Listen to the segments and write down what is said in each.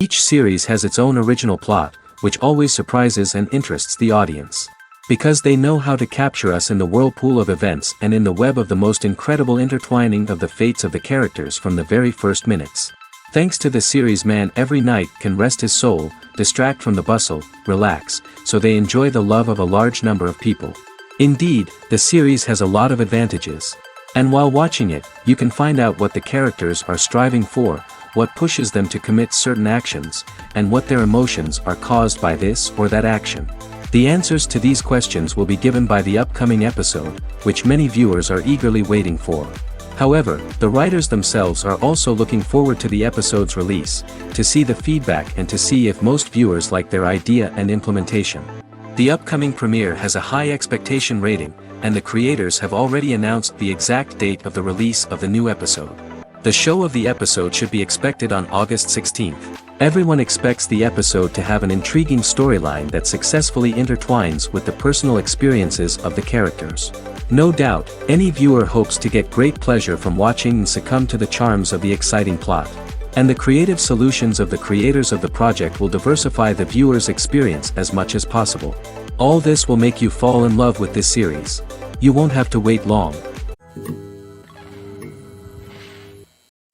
Each series has its own original plot, which always surprises and interests the audience. Because they know how to capture us in the whirlpool of events and in the web of the most incredible intertwining of the fates of the characters from the very first minutes. Thanks to the series, man every night can rest his soul, distract from the bustle, relax, so they enjoy the love of a large number of people. Indeed, the series has a lot of advantages. And while watching it, you can find out what the characters are striving for, what pushes them to commit certain actions, and what their emotions are caused by this or that action. The answers to these questions will be given by the upcoming episode, which many viewers are eagerly waiting for. However, the writers themselves are also looking forward to the episode's release, to see the feedback and to see if most viewers like their idea and implementation. The upcoming premiere has a high expectation rating, and the creators have already announced the exact date of the release of the new episode. The show of the episode should be expected on August 16th. Everyone expects the episode to have an intriguing storyline that successfully intertwines with the personal experiences of the characters. No doubt, any viewer hopes to get great pleasure from watching and succumb to the charms of the exciting plot. And the creative solutions of the creators of the project will diversify the viewer's experience as much as possible. All this will make you fall in love with this series. You won't have to wait long.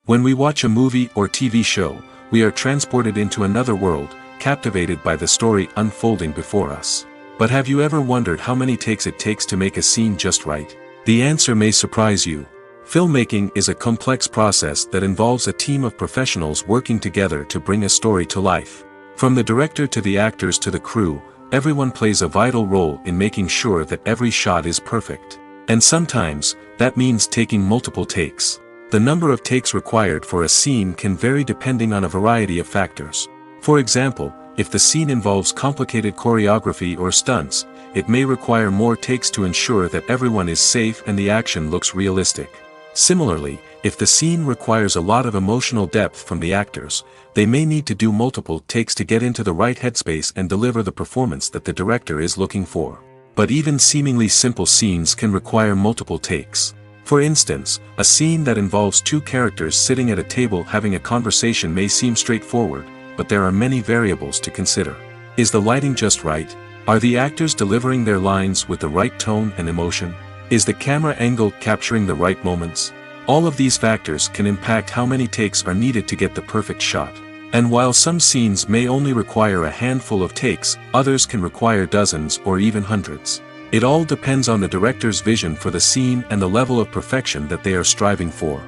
When we watch a movie or TV show, we are transported into another world, captivated by the story unfolding before us. But have you ever wondered how many takes it takes to make a scene just right? The answer may surprise you. Filmmaking is a complex process that involves a team of professionals working together to bring a story to life. From the director to the actors to the crew, everyone plays a vital role in making sure that every shot is perfect. And sometimes, that means taking multiple takes. The number of takes required for a scene can vary depending on a variety of factors. For example, if the scene involves complicated choreography or stunts, it may require more takes to ensure that everyone is safe and the action looks realistic. Similarly, if the scene requires a lot of emotional depth from the actors, they may need to do multiple takes to get into the right headspace and deliver the performance that the director is looking for. But even seemingly simple scenes can require multiple takes. For instance, a scene that involves two characters sitting at a table having a conversation may seem straightforward, but there are many variables to consider. Is the lighting just right? Are the actors delivering their lines with the right tone and emotion? Is the camera angle capturing the right moments? All of these factors can impact how many takes are needed to get the perfect shot. And while some scenes may only require a handful of takes, others can require dozens or even hundreds. It all depends on the director's vision for the scene and the level of perfection that they are striving for.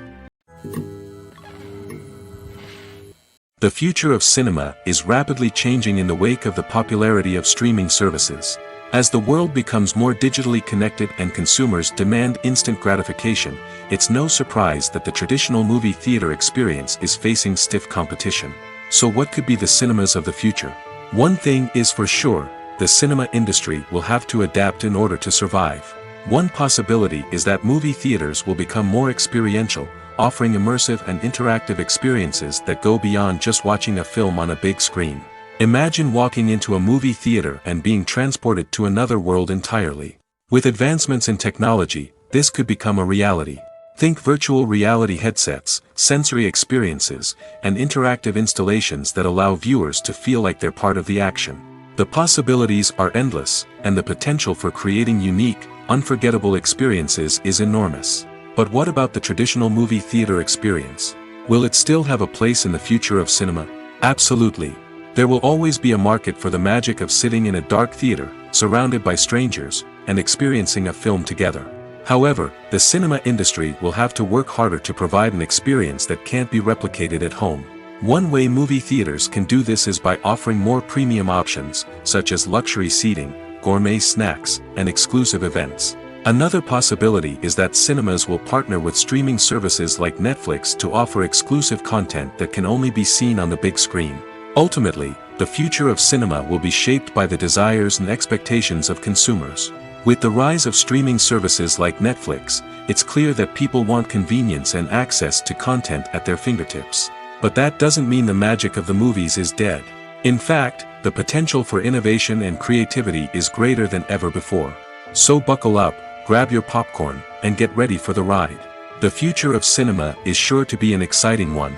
The future of cinema is rapidly changing in the wake of the popularity of streaming services. As the world becomes more digitally connected and consumers demand instant gratification, it's no surprise that the traditional movie theater experience is facing stiff competition. So what could be the cinemas of the future? One thing is for sure, the cinema industry will have to adapt in order to survive. One possibility is that movie theaters will become more experiential, offering immersive and interactive experiences that go beyond just watching a film on a big screen. Imagine walking into a movie theater and being transported to another world entirely. With advancements in technology, this could become a reality. Think virtual reality headsets, sensory experiences, and interactive installations that allow viewers to feel like they're part of the action. The possibilities are endless, and the potential for creating unique, unforgettable experiences is enormous. But what about the traditional movie theater experience? Will it still have a place in the future of cinema? Absolutely. There will always be a market for the magic of sitting in a dark theater, surrounded by strangers, and experiencing a film together. However, the cinema industry will have to work harder to provide an experience that can't be replicated at home. One way movie theaters can do this is by offering more premium options, such as luxury seating, gourmet snacks, and exclusive events. Another possibility is that cinemas will partner with streaming services like Netflix to offer exclusive content that can only be seen on the big screen. Ultimately, the future of cinema will be shaped by the desires and expectations of consumers. With the rise of streaming services like Netflix, it's clear that people want convenience and access to content at their fingertips. But that doesn't mean the magic of the movies is dead. In fact, the potential for innovation and creativity is greater than ever before. So buckle up, grab your popcorn, and get ready for the ride. The future of cinema is sure to be an exciting one.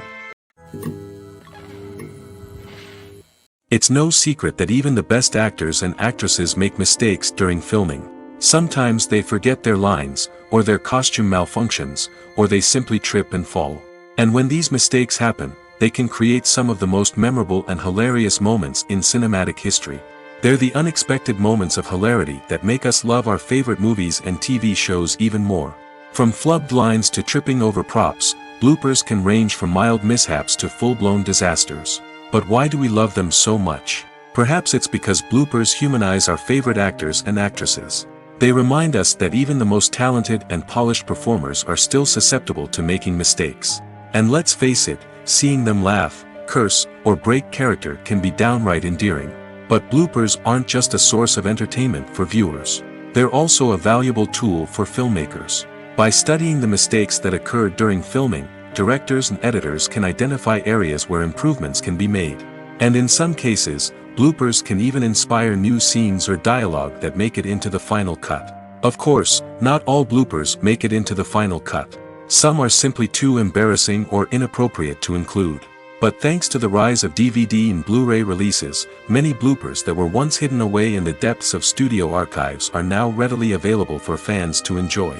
It's no secret that even the best actors and actresses make mistakes during filming. Sometimes they forget their lines, or their costume malfunctions, or they simply trip and fall. And when these mistakes happen, they can create some of the most memorable and hilarious moments in cinematic history. They're the unexpected moments of hilarity that make us love our favorite movies and TV shows even more. From flubbed lines to tripping over props, bloopers can range from mild mishaps to full-blown disasters. But why do we love them so much? Perhaps it's because bloopers humanize our favorite actors and actresses. They remind us that even the most talented and polished performers are still susceptible to making mistakes. And let's face it, seeing them laugh, curse, or break character can be downright endearing. But bloopers aren't just a source of entertainment for viewers. They're also a valuable tool for filmmakers. By studying the mistakes that occurred during filming, directors and editors can identify areas where improvements can be made. And in some cases, bloopers can even inspire new scenes or dialogue that make it into the final cut. Of course, not all bloopers make it into the final cut. Some are simply too embarrassing or inappropriate to include. But thanks to the rise of DVD and Blu-ray releases, many bloopers that were once hidden away in the depths of studio archives are now readily available for fans to enjoy.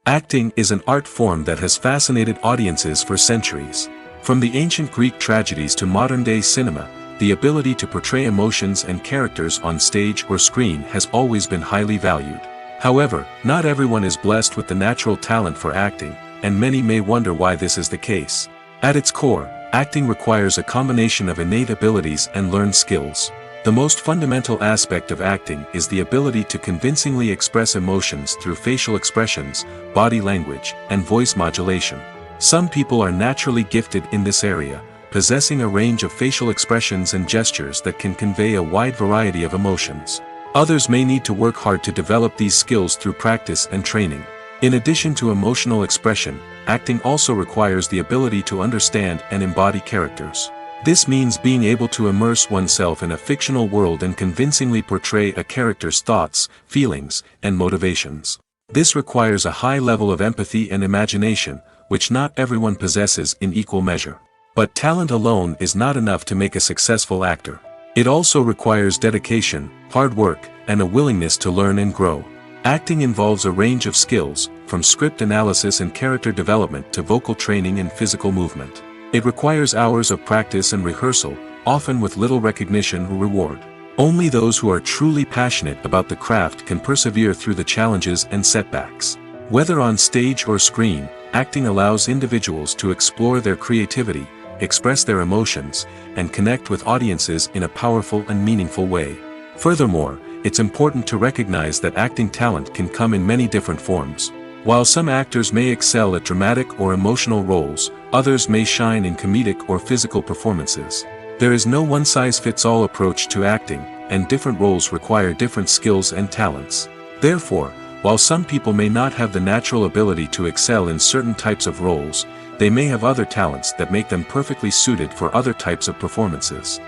Acting is an art form that has fascinated audiences for centuries. From the ancient Greek tragedies to modern-day cinema, the ability to portray emotions and characters on stage or screen has always been highly valued. However, not everyone is blessed with the natural talent for acting, and many may wonder why this is the case. At its core, acting requires a combination of innate abilities and learned skills. The most fundamental aspect of acting is the ability to convincingly express emotions through facial expressions, body language, and voice modulation. Some people are naturally gifted in this area, possessing a range of facial expressions and gestures that can convey a wide variety of emotions. Others may need to work hard to develop these skills through practice and training. In addition to emotional expression, acting also requires the ability to understand and embody characters. This means being able to immerse oneself in a fictional world and convincingly portray a character's thoughts, feelings, and motivations. This requires a high level of empathy and imagination, which not everyone possesses in equal measure. But talent alone is not enough to make a successful actor. It also requires dedication, hard work, and a willingness to learn and grow. Acting involves a range of skills, from script analysis and character development to vocal training and physical movement. It requires hours of practice and rehearsal, often with little recognition or reward. Only those who are truly passionate about the craft can persevere through the challenges and setbacks. Whether on stage or screen, acting allows individuals to explore their creativity, express their emotions, and connect with audiences in a powerful and meaningful way. Furthermore, it's important to recognize that acting talent can come in many different forms. While some actors may excel at dramatic or emotional roles, others may shine in comedic or physical performances. There is no one-size-fits-all approach to acting, and different roles require different skills and talents. Therefore, while some people may not have the natural ability to excel in certain types of roles, they may have other talents that make them perfectly suited for other types of performances.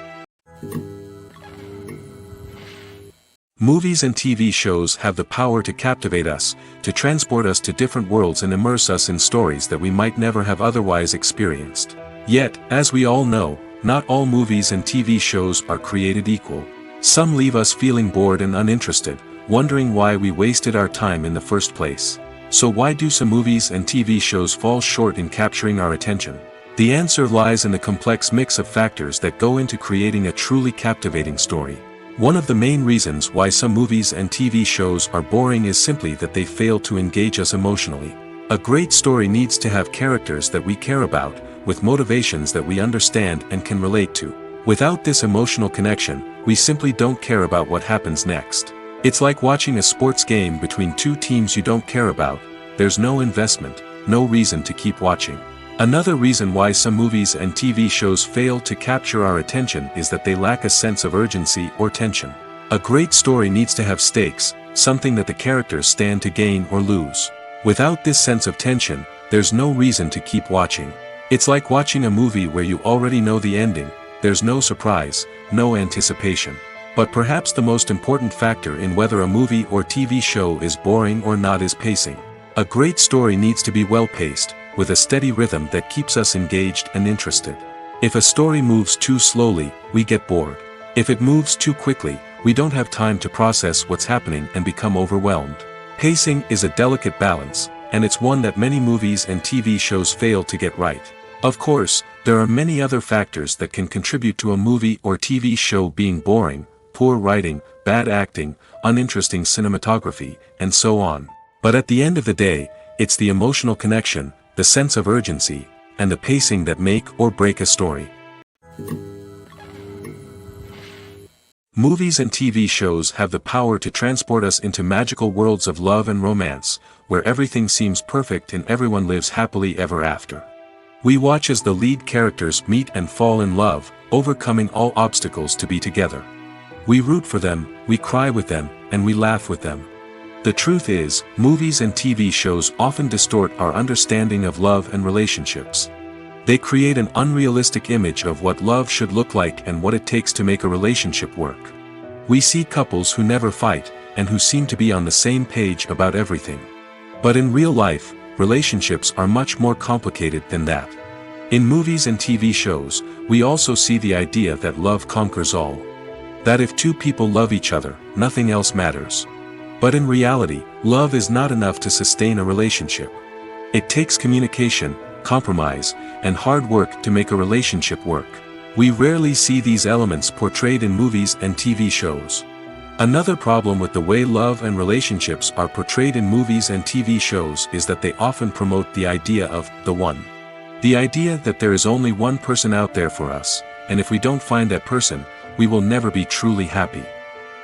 Movies and TV shows have the power to captivate us, to transport us to different worlds and immerse us in stories that we might never have otherwise experienced. Yet, as we all know, not all movies and TV shows are created equal. Some leave us feeling bored and uninterested, wondering why we wasted our time in the first place. So why do some movies and TV shows fall short in capturing our attention? The answer lies in the complex mix of factors that go into creating a truly captivating story. One of the main reasons why some movies and TV shows are boring is simply that they fail to engage us emotionally. A great story needs to have characters that we care about, with motivations that we understand and can relate to. Without this emotional connection, we simply don't care about what happens next. It's like watching a sports game between two teams you don't care about. There's no investment, no reason to keep watching. Another reason why some movies and TV shows fail to capture our attention is that they lack a sense of urgency or tension. A great story needs to have stakes, something that the characters stand to gain or lose. Without this sense of tension, there's no reason to keep watching. It's like watching a movie where you already know the ending. There's no surprise, no anticipation. But perhaps the most important factor in whether a movie or TV show is boring or not is pacing. A great story needs to be well paced, with a steady rhythm that keeps us engaged and interested. If a story moves too slowly, we get bored. If it moves too quickly, we don't have time to process what's happening and become overwhelmed. Pacing is a delicate balance, and it's one that many movies and TV shows fail to get right. Of course, there are many other factors that can contribute to a movie or TV show being boring: poor writing, bad acting, uninteresting cinematography, and so on. But at the end of the day, it's the emotional connection, the sense of urgency, and the pacing that make or break a story. Movies and TV shows have the power to transport us into magical worlds of love and romance, where everything seems perfect and everyone lives happily ever after. We watch as the lead characters meet and fall in love, overcoming all obstacles to be together. We root for them, we cry with them, and we laugh with them. The truth is, movies and TV shows often distort our understanding of love and relationships. They create an unrealistic image of what love should look like and what it takes to make a relationship work. We see couples who never fight, and who seem to be on the same page about everything. But in real life, relationships are much more complicated than that. In movies and TV shows, we also see the idea that love conquers all. That if two people love each other, nothing else matters. But in reality, love is not enough to sustain a relationship. It takes communication, compromise, and hard work to make a relationship work. We rarely see these elements portrayed in movies and TV shows. Another problem with the way love and relationships are portrayed in movies and TV shows is that they often promote the idea of the one. The idea that there is only one person out there for us, and if we don't find that person, we will never be truly happy.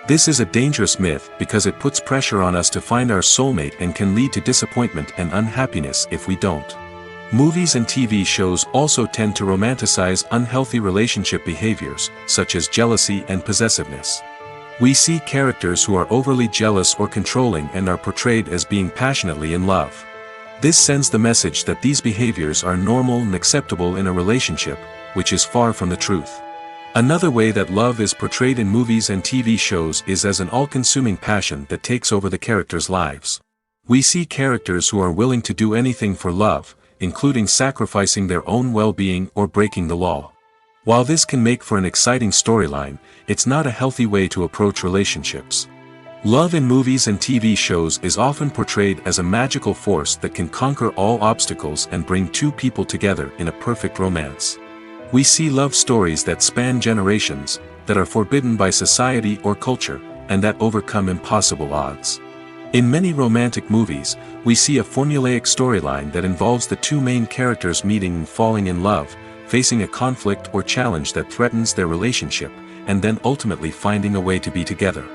This is a dangerous myth because it puts pressure on us to find our soulmate and can lead to disappointment and unhappiness if we don't. Movies and TV shows also tend to romanticize unhealthy relationship behaviors, such as jealousy and possessiveness. We see characters who are overly jealous or controlling and are portrayed as being passionately in love. This sends the message that these behaviors are normal and acceptable in a relationship, which is far from the truth. Another way that love is portrayed in movies and TV shows is as an all-consuming passion that takes over the characters' lives. We see characters who are willing to do anything for love, including sacrificing their own well-being or breaking the law. While this can make for an exciting storyline, it's not a healthy way to approach relationships. Love in movies and TV shows is often portrayed as a magical force that can conquer all obstacles and bring two people together in a perfect romance. We see love stories that span generations, that are forbidden by society or culture, and that overcome impossible odds. In many romantic movies, we see a formulaic storyline that involves the two main characters meeting and falling in love, facing a conflict or challenge that threatens their relationship, and then ultimately finding a way to be together.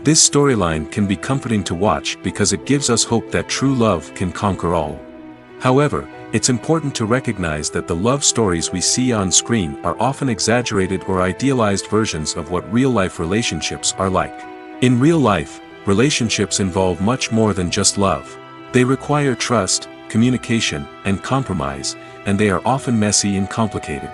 This storyline can be comforting to watch because it gives us hope that true love can conquer all. However, it's important to recognize that the love stories we see on screen are often exaggerated or idealized versions of what real-life relationships are like. In real life, relationships involve much more than just love. They require trust, communication, and compromise, and they are often messy and complicated.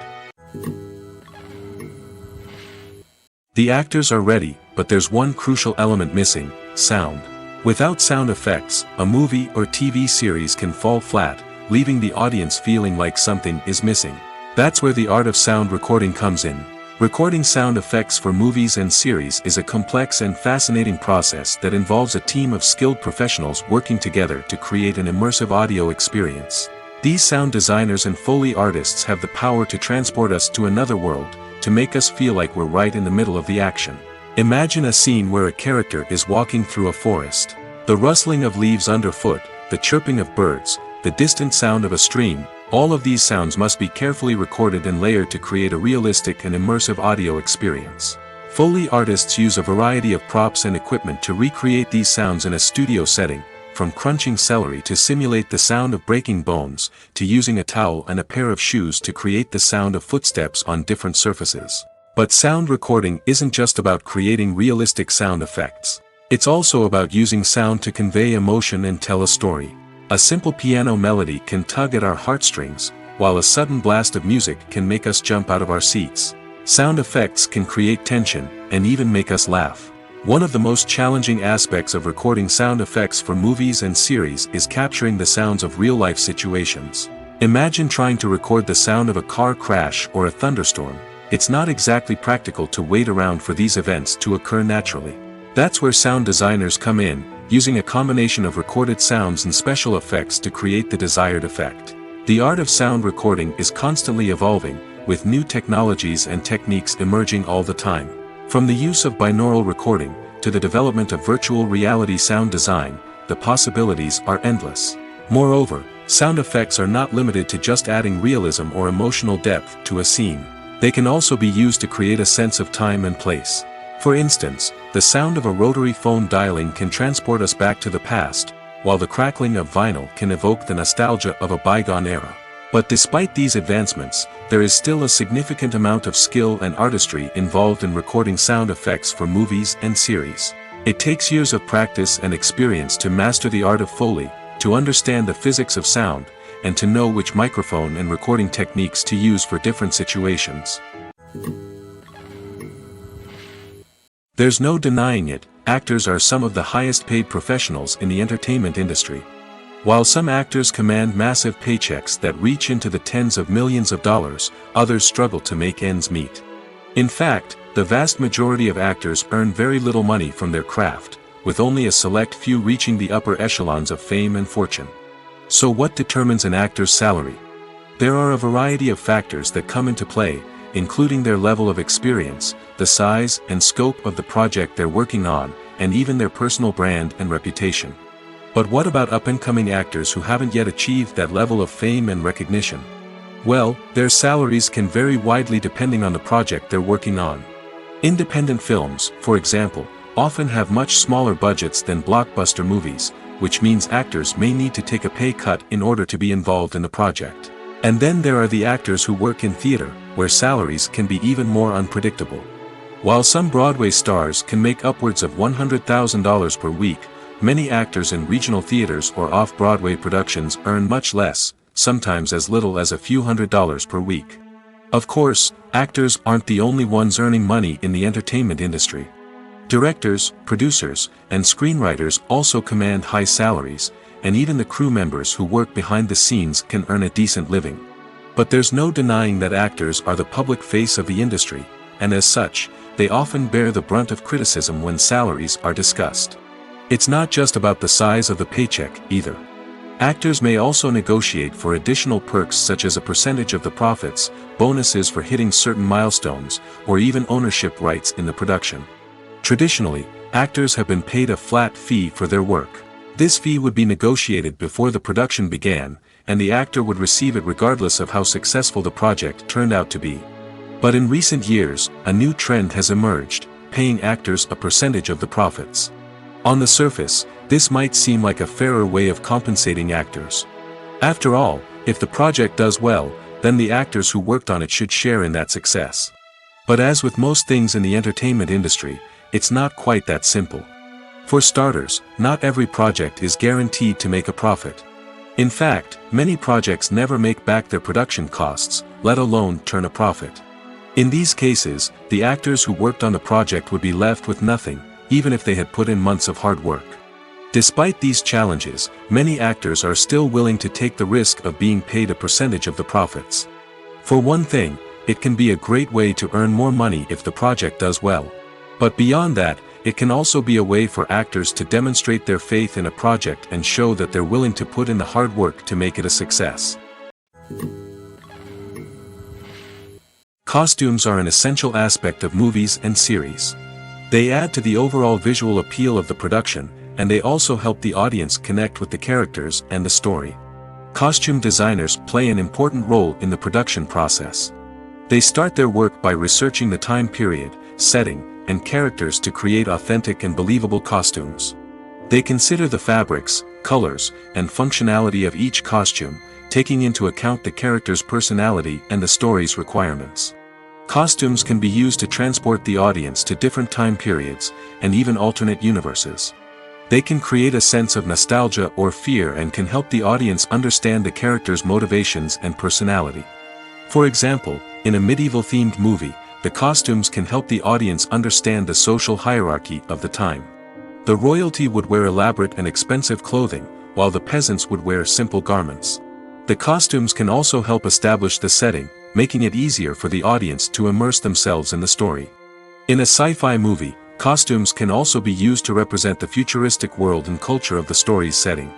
The actors are ready, but there's one crucial element missing: sound. Without sound effects, a movie or TV series can fall flat, leaving the audience feeling like something is missing. That's where the art of sound recording comes in. Recording sound effects for movies and series is a complex and fascinating process that involves a team of skilled professionals working together to create an immersive audio experience. These sound designers and Foley artists have the power to transport us to another world, to make us feel like we're right in the middle of the action. Imagine a scene where a character is walking through a forest. The rustling of leaves underfoot, the chirping of birds, the distant sound of a stream, all of these sounds must be carefully recorded and layered to create a realistic and immersive audio experience. Foley artists use a variety of props and equipment to recreate these sounds in a studio setting, from crunching celery to simulate the sound of breaking bones, to using a towel and a pair of shoes to create the sound of footsteps on different surfaces. But sound recording isn't just about creating realistic sound effects. It's also about using sound to convey emotion and tell a story. A simple piano melody can tug at our heartstrings, while a sudden blast of music can make us jump out of our seats. Sound effects can create tension, and even make us laugh. One of the most challenging aspects of recording sound effects for movies and series is capturing the sounds of real-life situations. Imagine trying to record the sound of a car crash or a thunderstorm. It's not exactly practical to wait around for these events to occur naturally. That's where sound designers come in, using a combination of recorded sounds and special effects to create the desired effect. The art of sound recording is constantly evolving, with new technologies and techniques emerging all the time. From the use of binaural recording, to the development of virtual reality sound design, the possibilities are endless. Moreover, sound effects are not limited to just adding realism or emotional depth to a scene. They can also be used to create a sense of time and place. For instance, the sound of a rotary phone dialing can transport us back to the past, while the crackling of vinyl can evoke the nostalgia of a bygone era. But despite these advancements, there is still a significant amount of skill and artistry involved in recording sound effects for movies and series. It takes years of practice and experience to master the art of Foley, to understand the physics of sound, and to know which microphone and recording techniques to use for different situations. There's no denying it, actors are some of the highest paid professionals in the entertainment industry. While some actors command massive paychecks that reach into the tens of millions of dollars, others struggle to make ends meet. In fact, the vast majority of actors earn very little money from their craft, with only a select few reaching the upper echelons of fame and fortune. So what determines an actor's salary? There are a variety of factors that come into play, including their level of experience, the size and scope of the project they're working on, and even their personal brand and reputation. But what about up-and-coming actors who haven't yet achieved that level of fame and recognition? Well, their salaries can vary widely depending on the project they're working on. Independent films, for example, often have much smaller budgets than blockbuster movies, which means actors may need to take a pay cut in order to be involved in the project. And then there are the actors who work in theater, where salaries can be even more unpredictable. While some Broadway stars can make upwards of $100,000 per week, many actors in regional theaters or off-Broadway productions earn much less, sometimes as little as a few $100s per week. Of course, actors aren't the only ones earning money in the entertainment industry. Directors, producers, and screenwriters also command high salaries, and even the crew members who work behind the scenes can earn a decent living. But there's no denying that actors are the public face of the industry, and as such, they often bear the brunt of criticism when salaries are discussed. It's not just about the size of the paycheck, either. Actors may also negotiate for additional perks such as a percentage of the profits, bonuses for hitting certain milestones, or even ownership rights in the production. Traditionally, actors have been paid a flat fee for their work. This fee would be negotiated before the production began, and the actor would receive it regardless of how successful the project turned out to be. But in recent years, a new trend has emerged, paying actors a percentage of the profits. On the surface, this might seem like a fairer way of compensating actors. After all, if the project does well, then the actors who worked on it should share in that success. But as with most things in the entertainment industry, it's not quite that simple. For starters, not every project is guaranteed to make a profit. In fact, many projects never make back their production costs, let alone turn a profit. In these cases, the actors who worked on the project would be left with nothing, even if they had put in months of hard work. Despite these challenges, many actors are still willing to take the risk of being paid a percentage of the profits. For one thing, it can be a great way to earn more money if the project does well. But beyond that, it can also be a way for actors to demonstrate their faith in a project and show that they're willing to put in the hard work to make it a success. Costumes are an essential aspect of movies and series. They add to the overall visual appeal of the production, and they also help the audience connect with the characters and the story. Costume designers play an important role in the production process. They start their work by researching the time period, setting, and characters to create authentic and believable costumes. They consider the fabrics, colors, and functionality of each costume, taking into account the character's personality and the story's requirements. Costumes can be used to transport the audience to different time periods, and even alternate universes. They can create a sense of nostalgia or fear and can help the audience understand the character's motivations and personality. For example, in a medieval-themed movie, the costumes can help the audience understand the social hierarchy of the time. The royalty would wear elaborate and expensive clothing, while the peasants would wear simple garments. The costumes can also help establish the setting, making it easier for the audience to immerse themselves in the story. In a sci-fi movie, costumes can also be used to represent the futuristic world and culture of the story's setting.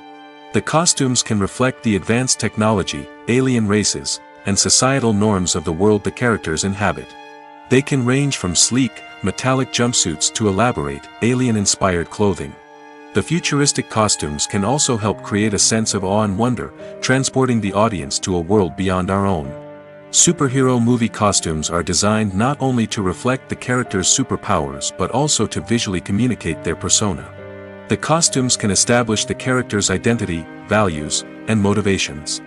The costumes can reflect the advanced technology, alien races, and societal norms of the world the characters inhabit. They can range from sleek, metallic jumpsuits to elaborate, alien-inspired clothing. The futuristic costumes can also help create a sense of awe and wonder, transporting the audience to a world beyond our own. Superhero movie costumes are designed not only to reflect the character's superpowers but also to visually communicate their persona. The costumes can establish the character's identity, values, and motivations.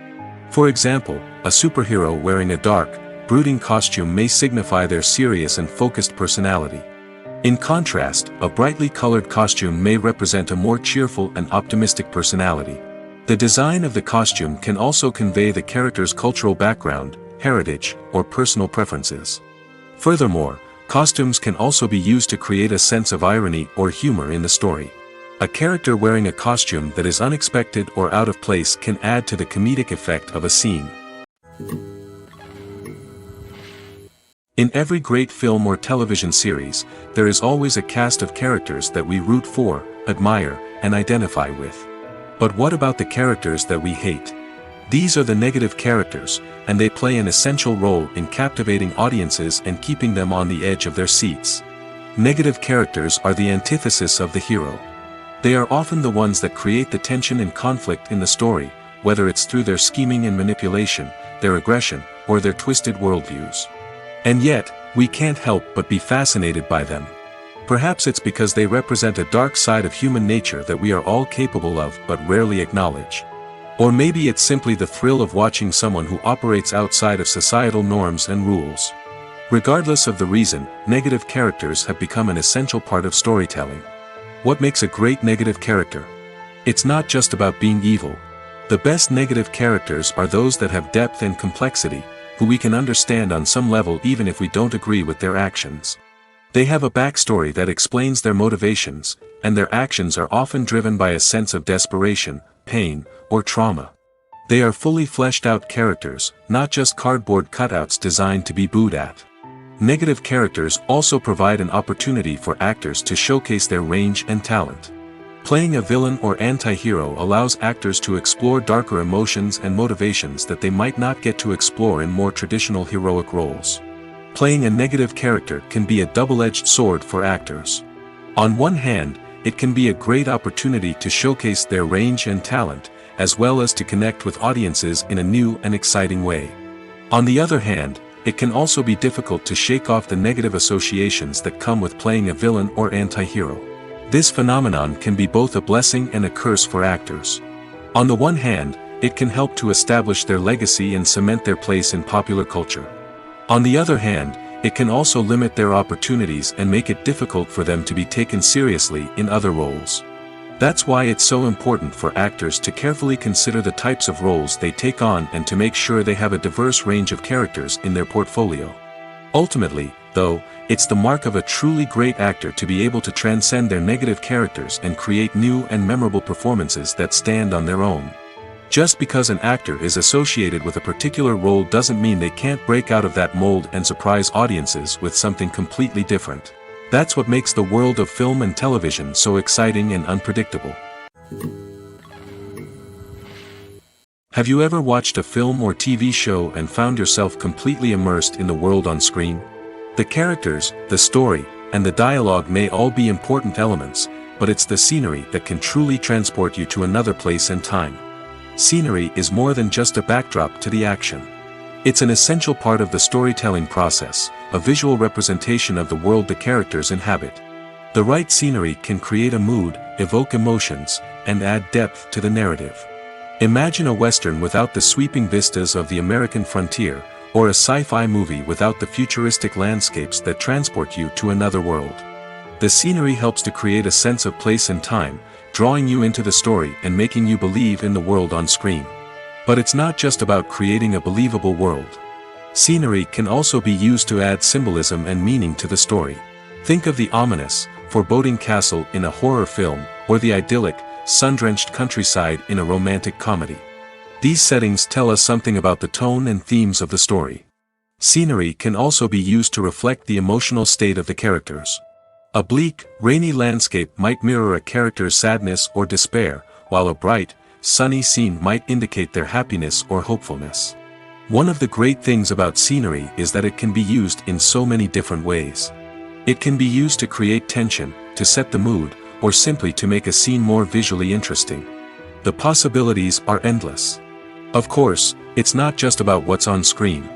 For example, a superhero wearing a dark, brooding costume may signify their serious and focused personality. In contrast, a brightly colored costume may represent a more cheerful and optimistic personality. The design of the costume can also convey the character's cultural background, heritage, or personal preferences. Furthermore, costumes can also be used to create a sense of irony or humor in the story. A character wearing a costume that is unexpected or out of place can add to the comedic effect of a scene. In every great film or television series, there is always a cast of characters that we root for, admire, and identify with. But what about the characters that we hate? These are the negative characters, and they play an essential role in captivating audiences and keeping them on the edge of their seats. Negative characters are the antithesis of the hero. They are often the ones that create the tension and conflict in the story, whether it's through their scheming and manipulation, their aggression, or their twisted worldviews. And yet, we can't help but be fascinated by them. Perhaps it's because they represent a dark side of human nature that we are all capable of but rarely acknowledge. Or maybe it's simply the thrill of watching someone who operates outside of societal norms and rules. Regardless of the reason, negative characters have become an essential part of storytelling. What makes a great negative character? It's not just about being evil. The best negative characters are those that have depth and complexity, who we can understand on some level even if we don't agree with their actions. They have a backstory that explains their motivations, and their actions are often driven by a sense of desperation, pain, or trauma. They are fully fleshed out characters, not just cardboard cutouts designed to be booed at. Negative characters also provide an opportunity for actors to showcase their range and talent. Playing a villain or anti-hero allows actors to explore darker emotions and motivations that they might not get to explore in more traditional heroic roles. Playing a negative character can be a double-edged sword for actors. On one hand, it can be a great opportunity to showcase their range and talent, as well as to connect with audiences in a new and exciting way. On the other hand, it can also be difficult to shake off the negative associations that come with playing a villain or anti-hero. This phenomenon can be both a blessing and a curse for actors. On the one hand, it can help to establish their legacy and cement their place in popular culture. On the other hand, it can also limit their opportunities and make it difficult for them to be taken seriously in other roles. That's why it's so important for actors to carefully consider the types of roles they take on and to make sure they have a diverse range of characters in their portfolio. Ultimately, though, it's the mark of a truly great actor to be able to transcend their negative characters and create new and memorable performances that stand on their own. Just because an actor is associated with a particular role doesn't mean they can't break out of that mold and surprise audiences with something completely different. That's what makes the world of film and television so exciting and unpredictable. Have you ever watched a film or TV show and found yourself completely immersed in the world on screen? The characters, the story, and the dialogue may all be important elements, but it's the scenery that can truly transport you to another place and time. Scenery is more than just a backdrop to the action. It's an essential part of the storytelling process, a visual representation of the world the characters inhabit. The right scenery can create a mood, evoke emotions, and add depth to the narrative. Imagine a Western without the sweeping vistas of the American frontier, or a sci-fi movie without the futuristic landscapes that transport you to another world. The scenery helps to create a sense of place and time, drawing you into the story and making you believe in the world on screen. But it's not just about creating a believable world. Scenery can also be used to add symbolism and meaning to the story. Think of the ominous, foreboding castle in a horror film, or the idyllic, sun-drenched countryside in a romantic comedy. These settings tell us something about the tone and themes of the story. Scenery can also be used to reflect the emotional state of the characters. A bleak, rainy landscape might mirror a character's sadness or despair, while a bright, sunny scene might indicate their happiness or hopefulness. One of the great things about scenery is that it can be used in so many different ways. It can be used to create tension, to set the mood, or simply to make a scene more visually interesting. The possibilities are endless. Of course, it's not just about what's on screen.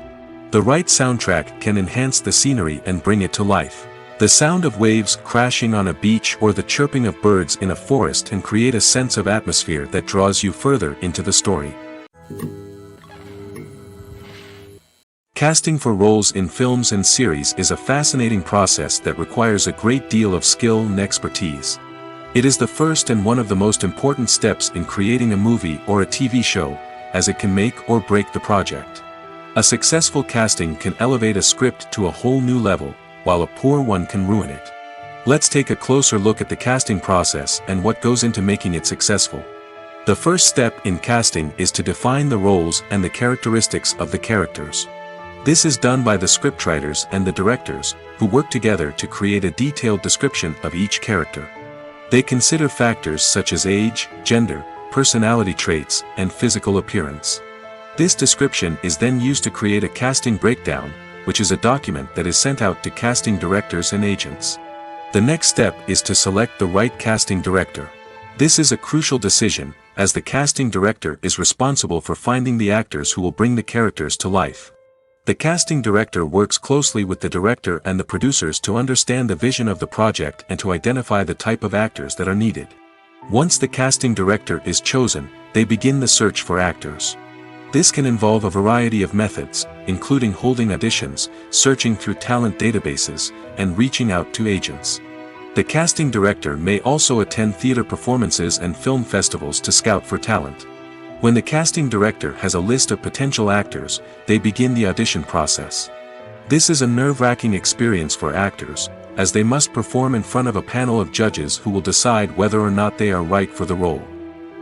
The right soundtrack can enhance the scenery and bring it to life. The sound of waves crashing on a beach or the chirping of birds in a forest can create a sense of atmosphere that draws you further into the story. Casting for roles in films and series is a fascinating process that requires a great deal of skill and expertise. It is the first and one of the most important steps in creating a movie or a TV show, as it can make or break the project. A successful casting can elevate a script to a whole new level, while a poor one can ruin it. Let's take a closer look at the casting process and what goes into making it successful. The first step in casting is to define the roles and the characteristics of the characters. This is done by the scriptwriters and the directors, who work together to create a detailed description of each character. They consider factors such as age, gender, personality traits, and physical appearance. This description is then used to create a casting breakdown, which is a document that is sent out to casting directors and agents. The next step is to select the right casting director. This is a crucial decision, as the casting director is responsible for finding the actors who will bring the characters to life. The casting director works closely with the director and the producers to understand the vision of the project and to identify the type of actors that are needed. Once the casting director is chosen, they begin the search for actors. This can involve a variety of methods, including holding auditions, searching through talent databases, and reaching out to agents. The casting director may also attend theater performances and film festivals to scout for talent. When the casting director has a list of potential actors, they begin the audition process. This is a nerve-wracking experience for actors, as they must perform in front of a panel of judges who will decide whether or not they are right for the role.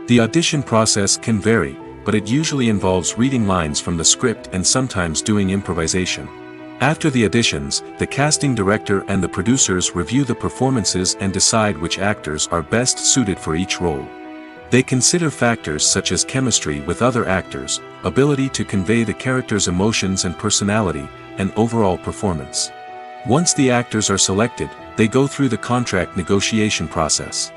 The audition process can vary, but it usually involves reading lines from the script and sometimes doing improvisation. After the auditions, the casting director and the producers review the performances and decide which actors are best suited for each role. They consider factors such as chemistry with other actors, ability to convey the character's emotions and personality, and overall performance. Once the actors are selected, they go through the contract negotiation process.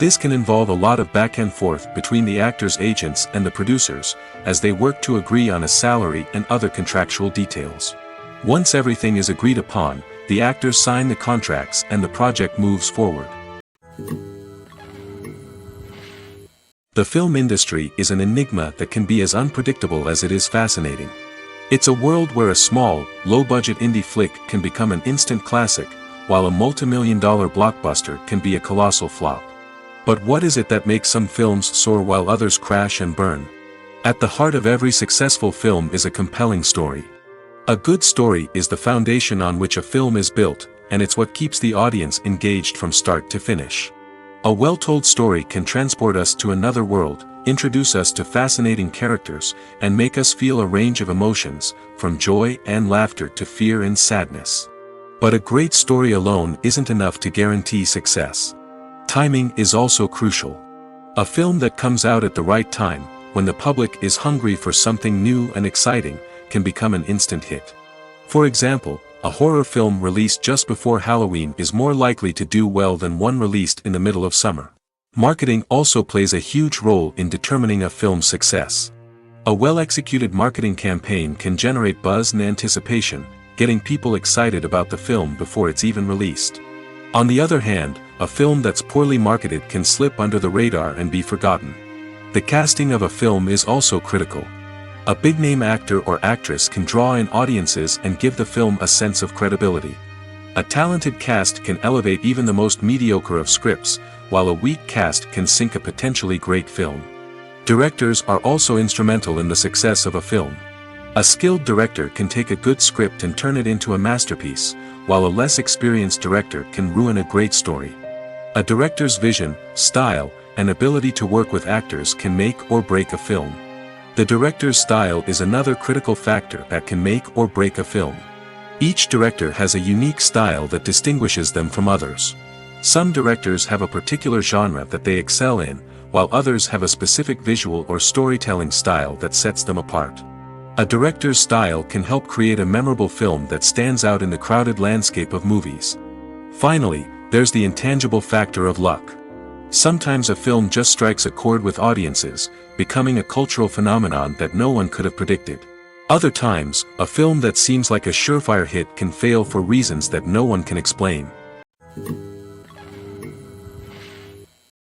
This can involve a lot of back and forth between the actors' agents and the producers, as they work to agree on a salary and other contractual details. Once everything is agreed upon, the actors sign the contracts and the project moves forward. The film industry is an enigma that can be as unpredictable as it is fascinating. It's a world where a small, low-budget indie flick can become an instant classic, while a multi-million-dollar blockbuster can be a colossal flop. But what is it that makes some films soar while others crash and burn? At the heart of every successful film is a compelling story. A good story is the foundation on which a film is built, and it's what keeps the audience engaged from start to finish. A well-told story can transport us to another world, introduce us to fascinating characters, and make us feel a range of emotions, from joy and laughter to fear and sadness. But a great story alone isn't enough to guarantee success. Timing is also crucial. A film that comes out at the right time, when the public is hungry for something new and exciting, can become an instant hit. For example, a horror film released just before Halloween is more likely to do well than one released in the middle of summer. Marketing also plays a huge role in determining a film's success. A well-executed marketing campaign can generate buzz and anticipation, getting people excited about the film before it's even released. On the other hand, a film that's poorly marketed can slip under the radar and be forgotten. The casting of a film is also critical. A big-name actor or actress can draw in audiences and give the film a sense of credibility. A talented cast can elevate even the most mediocre of scripts, while a weak cast can sink a potentially great film. Directors are also instrumental in the success of a film. A skilled director can take a good script and turn it into a masterpiece, while a less experienced director can ruin a great story. A director's vision, style, and ability to work with actors can make or break a film. The director's style is another critical factor that can make or break a film. Each director has a unique style that distinguishes them from others. Some directors have a particular genre that they excel in, while others have a specific visual or storytelling style that sets them apart. A director's style can help create a memorable film that stands out in the crowded landscape of movies. Finally, there's the intangible factor of luck. Sometimes a film just strikes a chord with audiences, becoming a cultural phenomenon that no one could have predicted. Other times, a film that seems like a surefire hit can fail for reasons that no one can explain.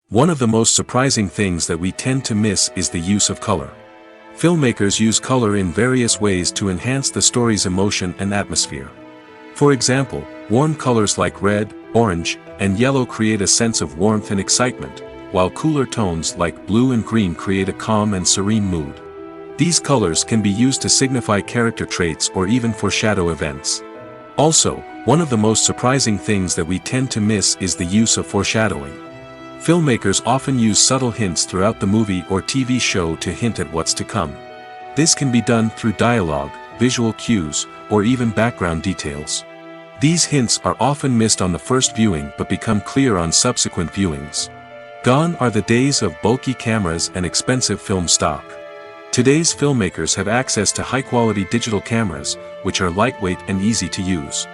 One of the most surprising things that we tend to miss is the use of color. Filmmakers use color in various ways to enhance the story's emotion and atmosphere. For example, warm colors like red, orange, and yellow create a sense of warmth and excitement, while cooler tones like blue and green create a calm and serene mood. These colors can be used to signify character traits or even foreshadow events. Also, one of the most surprising things that we tend to miss is the use of foreshadowing. Filmmakers often use subtle hints throughout the movie or TV show to hint at what's to come. This can be done through dialogue, visual cues, or even background details. These hints are often missed on the first viewing but become clear on subsequent viewings. Gone are the days of bulky cameras and expensive film stock. Today's filmmakers have access to high-quality digital cameras, which are lightweight and easy to use.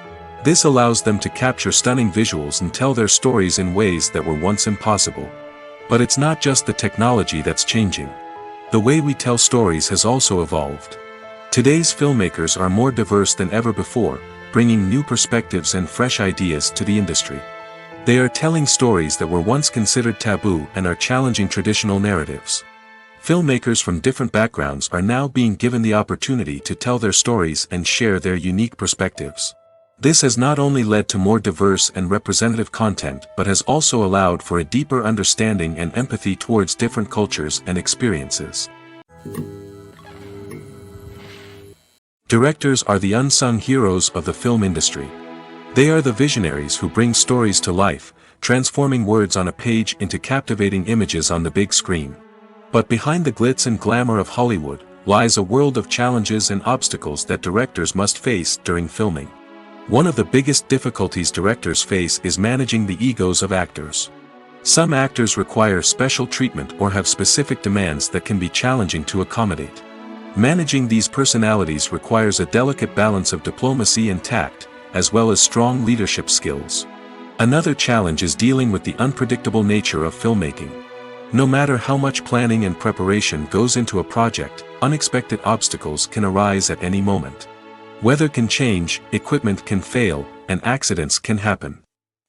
This allows them to capture stunning visuals and tell their stories in ways that were once impossible. But it's not just the technology that's changing. The way we tell stories has also evolved. Today's filmmakers are more diverse than ever before, bringing new perspectives and fresh ideas to the industry. They are telling stories that were once considered taboo and are challenging traditional narratives. Filmmakers from different backgrounds are now being given the opportunity to tell their stories and share their unique perspectives. This has not only led to more diverse and representative content but has also allowed for a deeper understanding and empathy towards different cultures and experiences. Directors are the unsung heroes of the film industry. They are the visionaries who bring stories to life, transforming words on a page into captivating images on the big screen. But behind the glitz and glamour of Hollywood lies a world of challenges and obstacles that directors must face during filming. One of the biggest difficulties directors face is managing the egos of actors. Some actors require special treatment or have specific demands that can be challenging to accommodate. Managing these personalities requires a delicate balance of diplomacy and tact, as well as strong leadership skills. Another challenge is dealing with the unpredictable nature of filmmaking. No matter how much planning and preparation goes into a project, unexpected obstacles can arise at any moment. Weather can change, equipment can fail, and accidents can happen.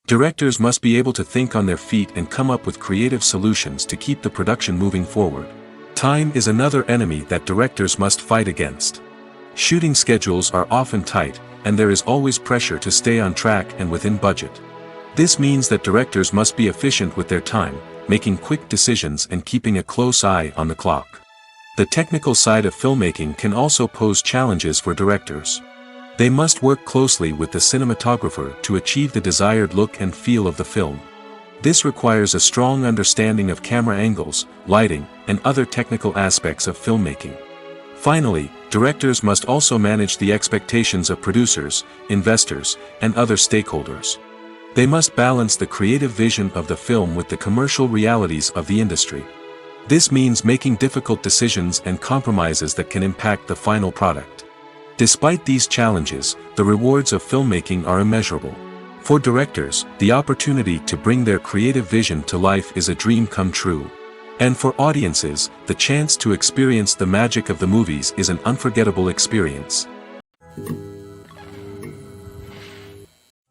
Directors must be able to think on their feet and come up with creative solutions to keep the production moving forward. Time is another enemy that directors must fight against. Shooting schedules are often tight, and there is always pressure to stay on track and within budget. This means that directors must be efficient with their time, making quick decisions and keeping a close eye on the clock. The technical side of filmmaking can also pose challenges for directors. They must work closely with the cinematographer to achieve the desired look and feel of the film. This requires a strong understanding of camera angles, lighting, and other technical aspects of filmmaking. Finally, directors must also manage the expectations of producers, investors, and other stakeholders. They must balance the creative vision of the film with the commercial realities of the industry. This means making difficult decisions and compromises that can impact the final product. Despite these challenges, the rewards of filmmaking are immeasurable. For directors, the opportunity to bring their creative vision to life is a dream come true. And for audiences, the chance to experience the magic of the movies is an unforgettable experience.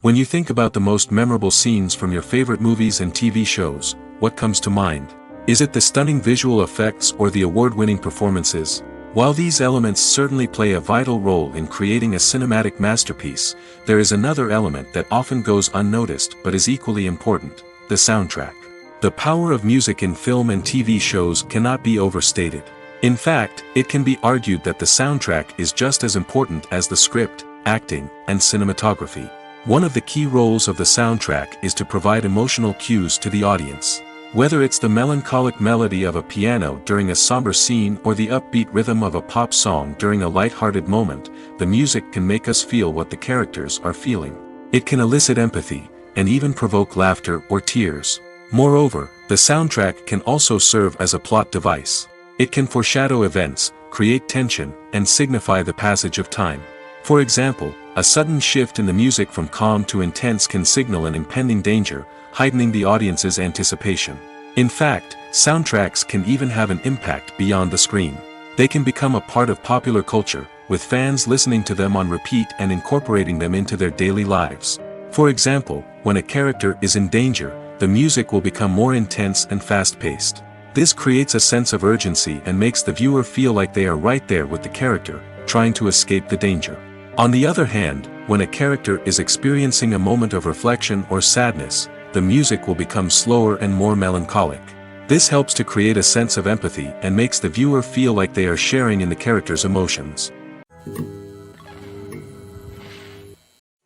When you think about the most memorable scenes from your favorite movies and TV shows, what comes to mind? Is it the stunning visual effects or the award-winning performances? While these elements certainly play a vital role in creating a cinematic masterpiece, there is another element that often goes unnoticed but is equally important: the soundtrack. The power of music in film and TV shows cannot be overstated. In fact, it can be argued that the soundtrack is just as important as the script, acting, and cinematography. One of the key roles of the soundtrack is to provide emotional cues to the audience. Whether it's the melancholic melody of a piano during a somber scene or the upbeat rhythm of a pop song during a light-hearted moment, the music can make us feel what the characters are feeling. It can elicit empathy, and even provoke laughter or tears. Moreover, the soundtrack can also serve as a plot device. It can foreshadow events, create tension, and signify the passage of time. For example, a sudden shift in the music from calm to intense can signal an impending danger, heightening the audience's anticipation. In fact, soundtracks can even have an impact beyond the screen. They can become a part of popular culture, with fans listening to them on repeat and incorporating them into their daily lives. For example, when a character is in danger, the music will become more intense and fast-paced. This creates a sense of urgency and makes the viewer feel like they are right there with the character, trying to escape the danger. On the other hand, when a character is experiencing a moment of reflection or sadness, the music will become slower and more melancholic. This helps to create a sense of empathy and makes the viewer feel like they are sharing in the character's emotions.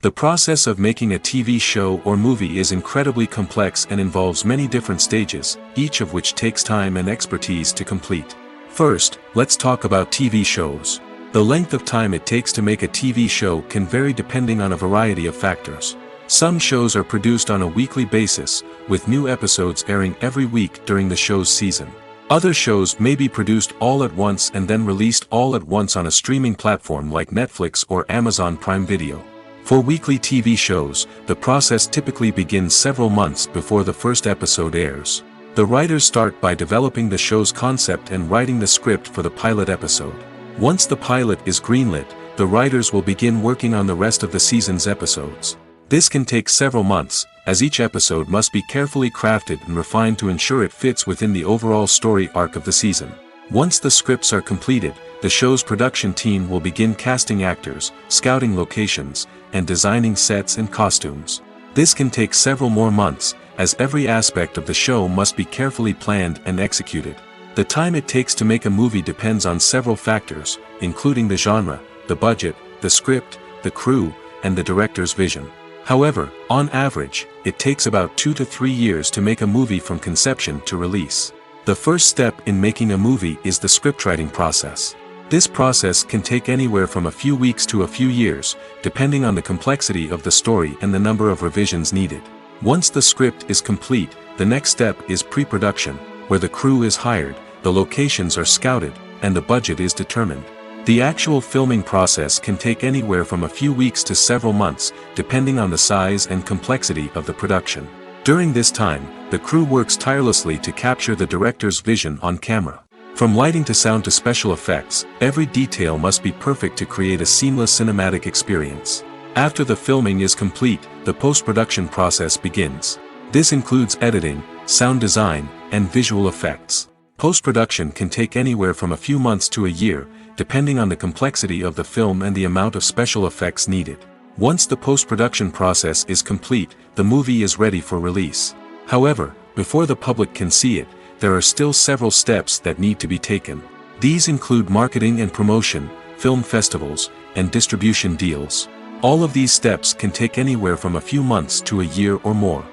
The process of making a TV show or movie is incredibly complex and involves many different stages, each of which takes time and expertise to complete. First, let's talk about TV shows. The length of time it takes to make a TV show can vary depending on a variety of factors. Some shows are produced on a weekly basis, with new episodes airing every week during the show's season. Other shows may be produced all at once and then released all at once on a streaming platform like Netflix or Amazon Prime Video. For weekly TV shows, the process typically begins several months before the first episode airs. The writers start by developing the show's concept and writing the script for the pilot episode. Once the pilot is greenlit, the writers will begin working on the rest of the season's episodes. This can take several months, as each episode must be carefully crafted and refined to ensure it fits within the overall story arc of the season. Once the scripts are completed, the show's production team will begin casting actors, scouting locations, and designing sets and costumes. This can take several more months, as every aspect of the show must be carefully planned and executed. The time it takes to make a movie depends on several factors, including the genre, the budget, the script, the crew, and the director's vision. However, on average, it takes about 2 to 3 years to make a movie from conception to release. The first step in making a movie is the scriptwriting process. This process can take anywhere from a few weeks to a few years, depending on the complexity of the story and the number of revisions needed. Once the script is complete, the next step is pre-production, where the crew is hired, the locations are scouted, and the budget is determined. The actual filming process can take anywhere from a few weeks to several months, depending on the size and complexity of the production. During this time, the crew works tirelessly to capture the director's vision on camera. From lighting to sound to special effects, every detail must be perfect to create a seamless cinematic experience. After the filming is complete, the post-production process begins. This includes editing, sound design, and visual effects. Post-production can take anywhere from a few months to a year, depending on the complexity of the film and the amount of special effects needed. Once the post-production process is complete, the movie is ready for release. However, before the public can see it, there are still several steps that need to be taken. These include marketing and promotion, film festivals, and distribution deals. All of these steps can take anywhere from a few months to a year or more.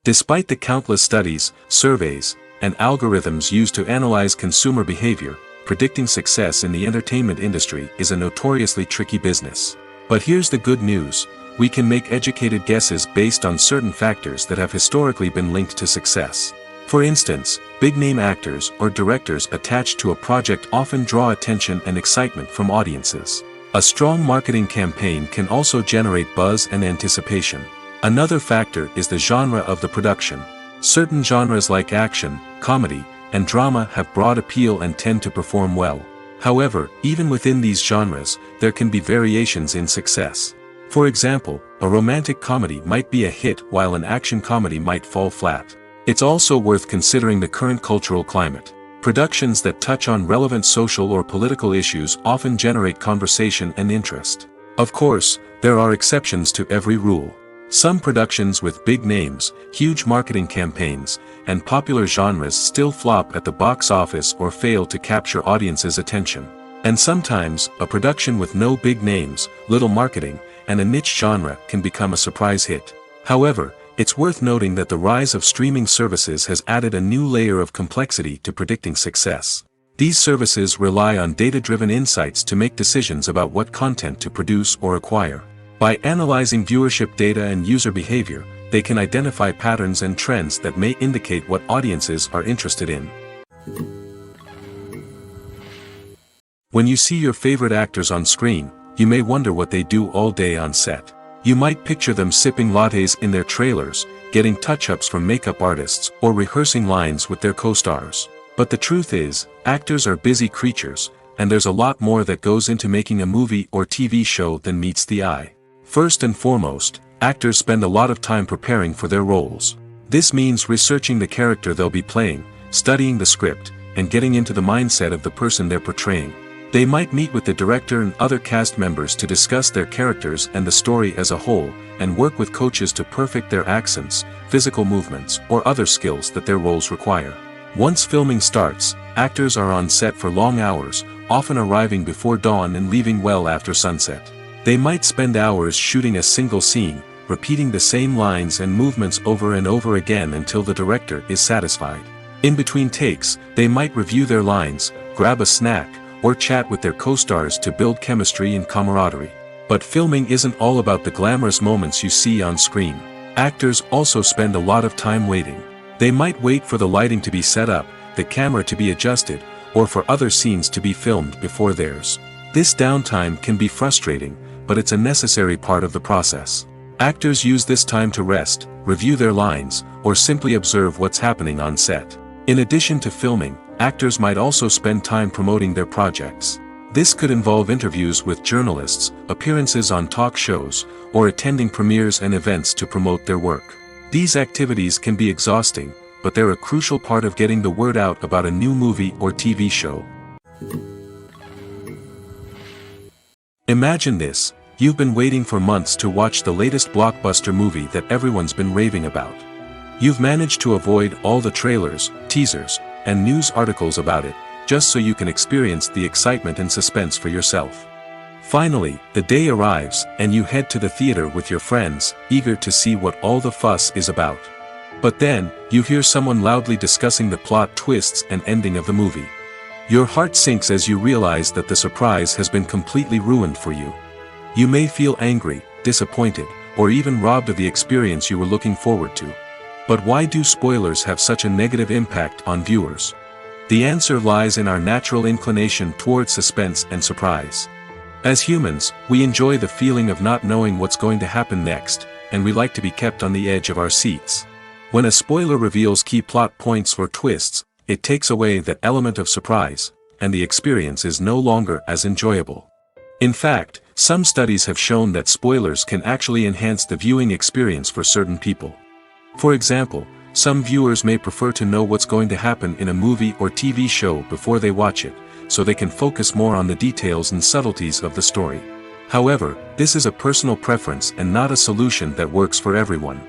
Despite the countless studies, surveys, and algorithms used to analyze consumer behavior, predicting success in the entertainment industry is a notoriously tricky business. But here's the good news: we can make educated guesses based on certain factors that have historically been linked to success. For instance, big-name actors or directors attached to a project often draw attention and excitement from audiences. A strong marketing campaign can also generate buzz and anticipation. Another factor is the genre of the production. Certain genres like action, comedy, and drama have broad appeal and tend to perform well. However, even within these genres, there can be variations in success. For example, a romantic comedy might be a hit while an action comedy might fall flat. It's also worth considering the current cultural climate. Productions that touch on relevant social or political issues often generate conversation and interest. Of course, there are exceptions to every rule. Some productions with big names, huge marketing campaigns, and popular genres still flop at the box office or fail to capture audiences' attention. And sometimes, a production with no big names, little marketing, and a niche genre can become a surprise hit. However, It's worth noting that the rise of streaming services has added a new layer of complexity to predicting success. These services rely on data-driven insights to make decisions about what content to produce or acquire. By analyzing viewership data and user behavior, they can identify patterns and trends that may indicate what audiences are interested in. When you see your favorite actors on screen, you may wonder what they do all day on set. You might picture them sipping lattes in their trailers, getting touch-ups from makeup artists, or rehearsing lines with their co-stars. But the truth is, actors are busy creatures, and there's a lot more that goes into making a movie or TV show than meets the eye. First and foremost, actors spend a lot of time preparing for their roles. This means researching the character they'll be playing, studying the script, and getting into the mindset of the person they're portraying. They might meet with the director and other cast members to discuss their characters and the story as a whole, and work with coaches to perfect their accents, physical movements, or other skills that their roles require. Once filming starts, actors are on set for long hours, often arriving before dawn and leaving well after sunset. They might spend hours shooting a single scene, repeating the same lines and movements over and over again until the director is satisfied. In between takes, they might review their lines, grab a snack, or chat with their co-stars to build chemistry and camaraderie. But filming isn't all about the glamorous moments you see on screen. Actors also spend a lot of time waiting. They might wait for the lighting to be set up, the camera to be adjusted, or for other scenes to be filmed before theirs. This downtime can be frustrating, but it's a necessary part of the process. Actors use this time to rest, review their lines, or simply observe what's happening on set. In addition to filming, actors might also spend time promoting their projects. This could involve interviews with journalists, appearances on talk shows, or attending premieres and events to promote their work. These activities can be exhausting, but they're a crucial part of getting the word out about a new movie or TV show. Imagine this: you've been waiting for months to watch the latest blockbuster movie that everyone's been raving about. You've managed to avoid all the trailers, teasers, and news articles about it, just so you can experience the excitement and suspense for yourself. Finally, the day arrives, and you head to the theater with your friends, eager to see what all the fuss is about. But then, you hear someone loudly discussing the plot twists and ending of the movie. Your heart sinks as you realize that the surprise has been completely ruined for you. You may feel angry, disappointed, or even robbed of the experience you were looking forward to. But why do spoilers have such a negative impact on viewers? The answer lies in our natural inclination toward suspense and surprise. As humans, we enjoy the feeling of not knowing what's going to happen next, and we like to be kept on the edge of our seats. When a spoiler reveals key plot points or twists, it takes away that element of surprise, and the experience is no longer as enjoyable. In fact, some studies have shown that spoilers can actually enhance the viewing experience for certain people. For example, some viewers may prefer to know what's going to happen in a movie or TV show before they watch it, so they can focus more on the details and subtleties of the story. However, this is a personal preference and not a solution that works for everyone.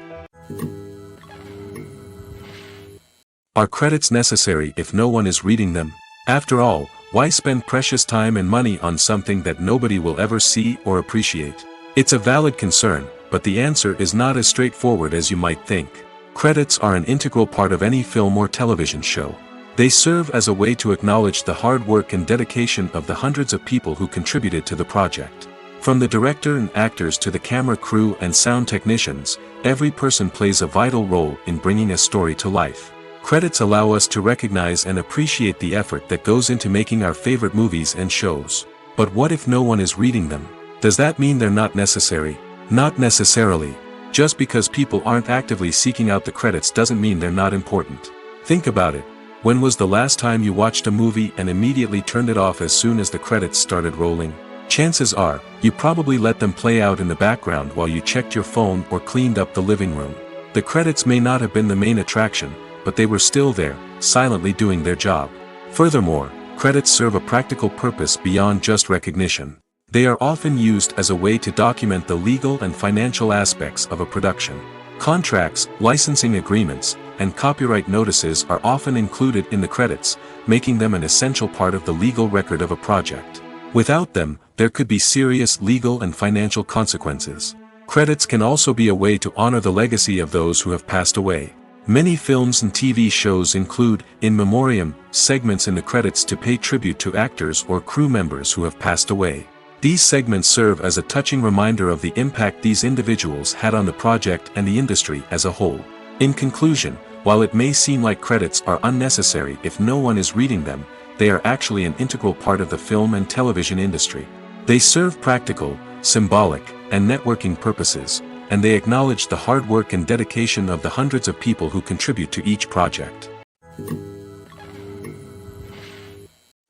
Are credits necessary if no one is reading them? After all, why spend precious time and money on something that nobody will ever see or appreciate? It's a valid concern, but the answer is not as straightforward as you might think. Credits are an integral part of any film or television show. They serve as a way to acknowledge the hard work and dedication of the hundreds of people who contributed to the project. From the director and actors to the camera crew and sound technicians, every person plays a vital role in bringing a story to life. Credits allow us to recognize and appreciate the effort that goes into making our favorite movies and shows. But what if no one is reading them? Does that mean they're not necessary? Not necessarily. Just because people aren't actively seeking out the credits doesn't mean they're not important. Think about it. When was the last time you watched a movie and immediately turned it off as soon as the credits started rolling? Chances are, you probably let them play out in the background while you checked your phone or cleaned up the living room. The credits may not have been the main attraction, but they were still there, silently doing their job. Furthermore, credits serve a practical purpose beyond just recognition. They are often used as a way to document the legal and financial aspects of a production. Contracts, licensing agreements, and copyright notices are often included in the credits, making them an essential part of the legal record of a project. Without them, there could be serious legal and financial consequences. Credits can also be a way to honor the legacy of those who have passed away. Many films and TV shows include, in memoriam, segments in the credits to pay tribute to actors or crew members who have passed away. These segments serve as a touching reminder of the impact these individuals had on the project and the industry as a whole. In conclusion, while it may seem like credits are unnecessary if no one is reading them, they are actually an integral part of the film and television industry. They serve practical, symbolic, and networking purposes, and they acknowledge the hard work and dedication of the hundreds of people who contribute to each project.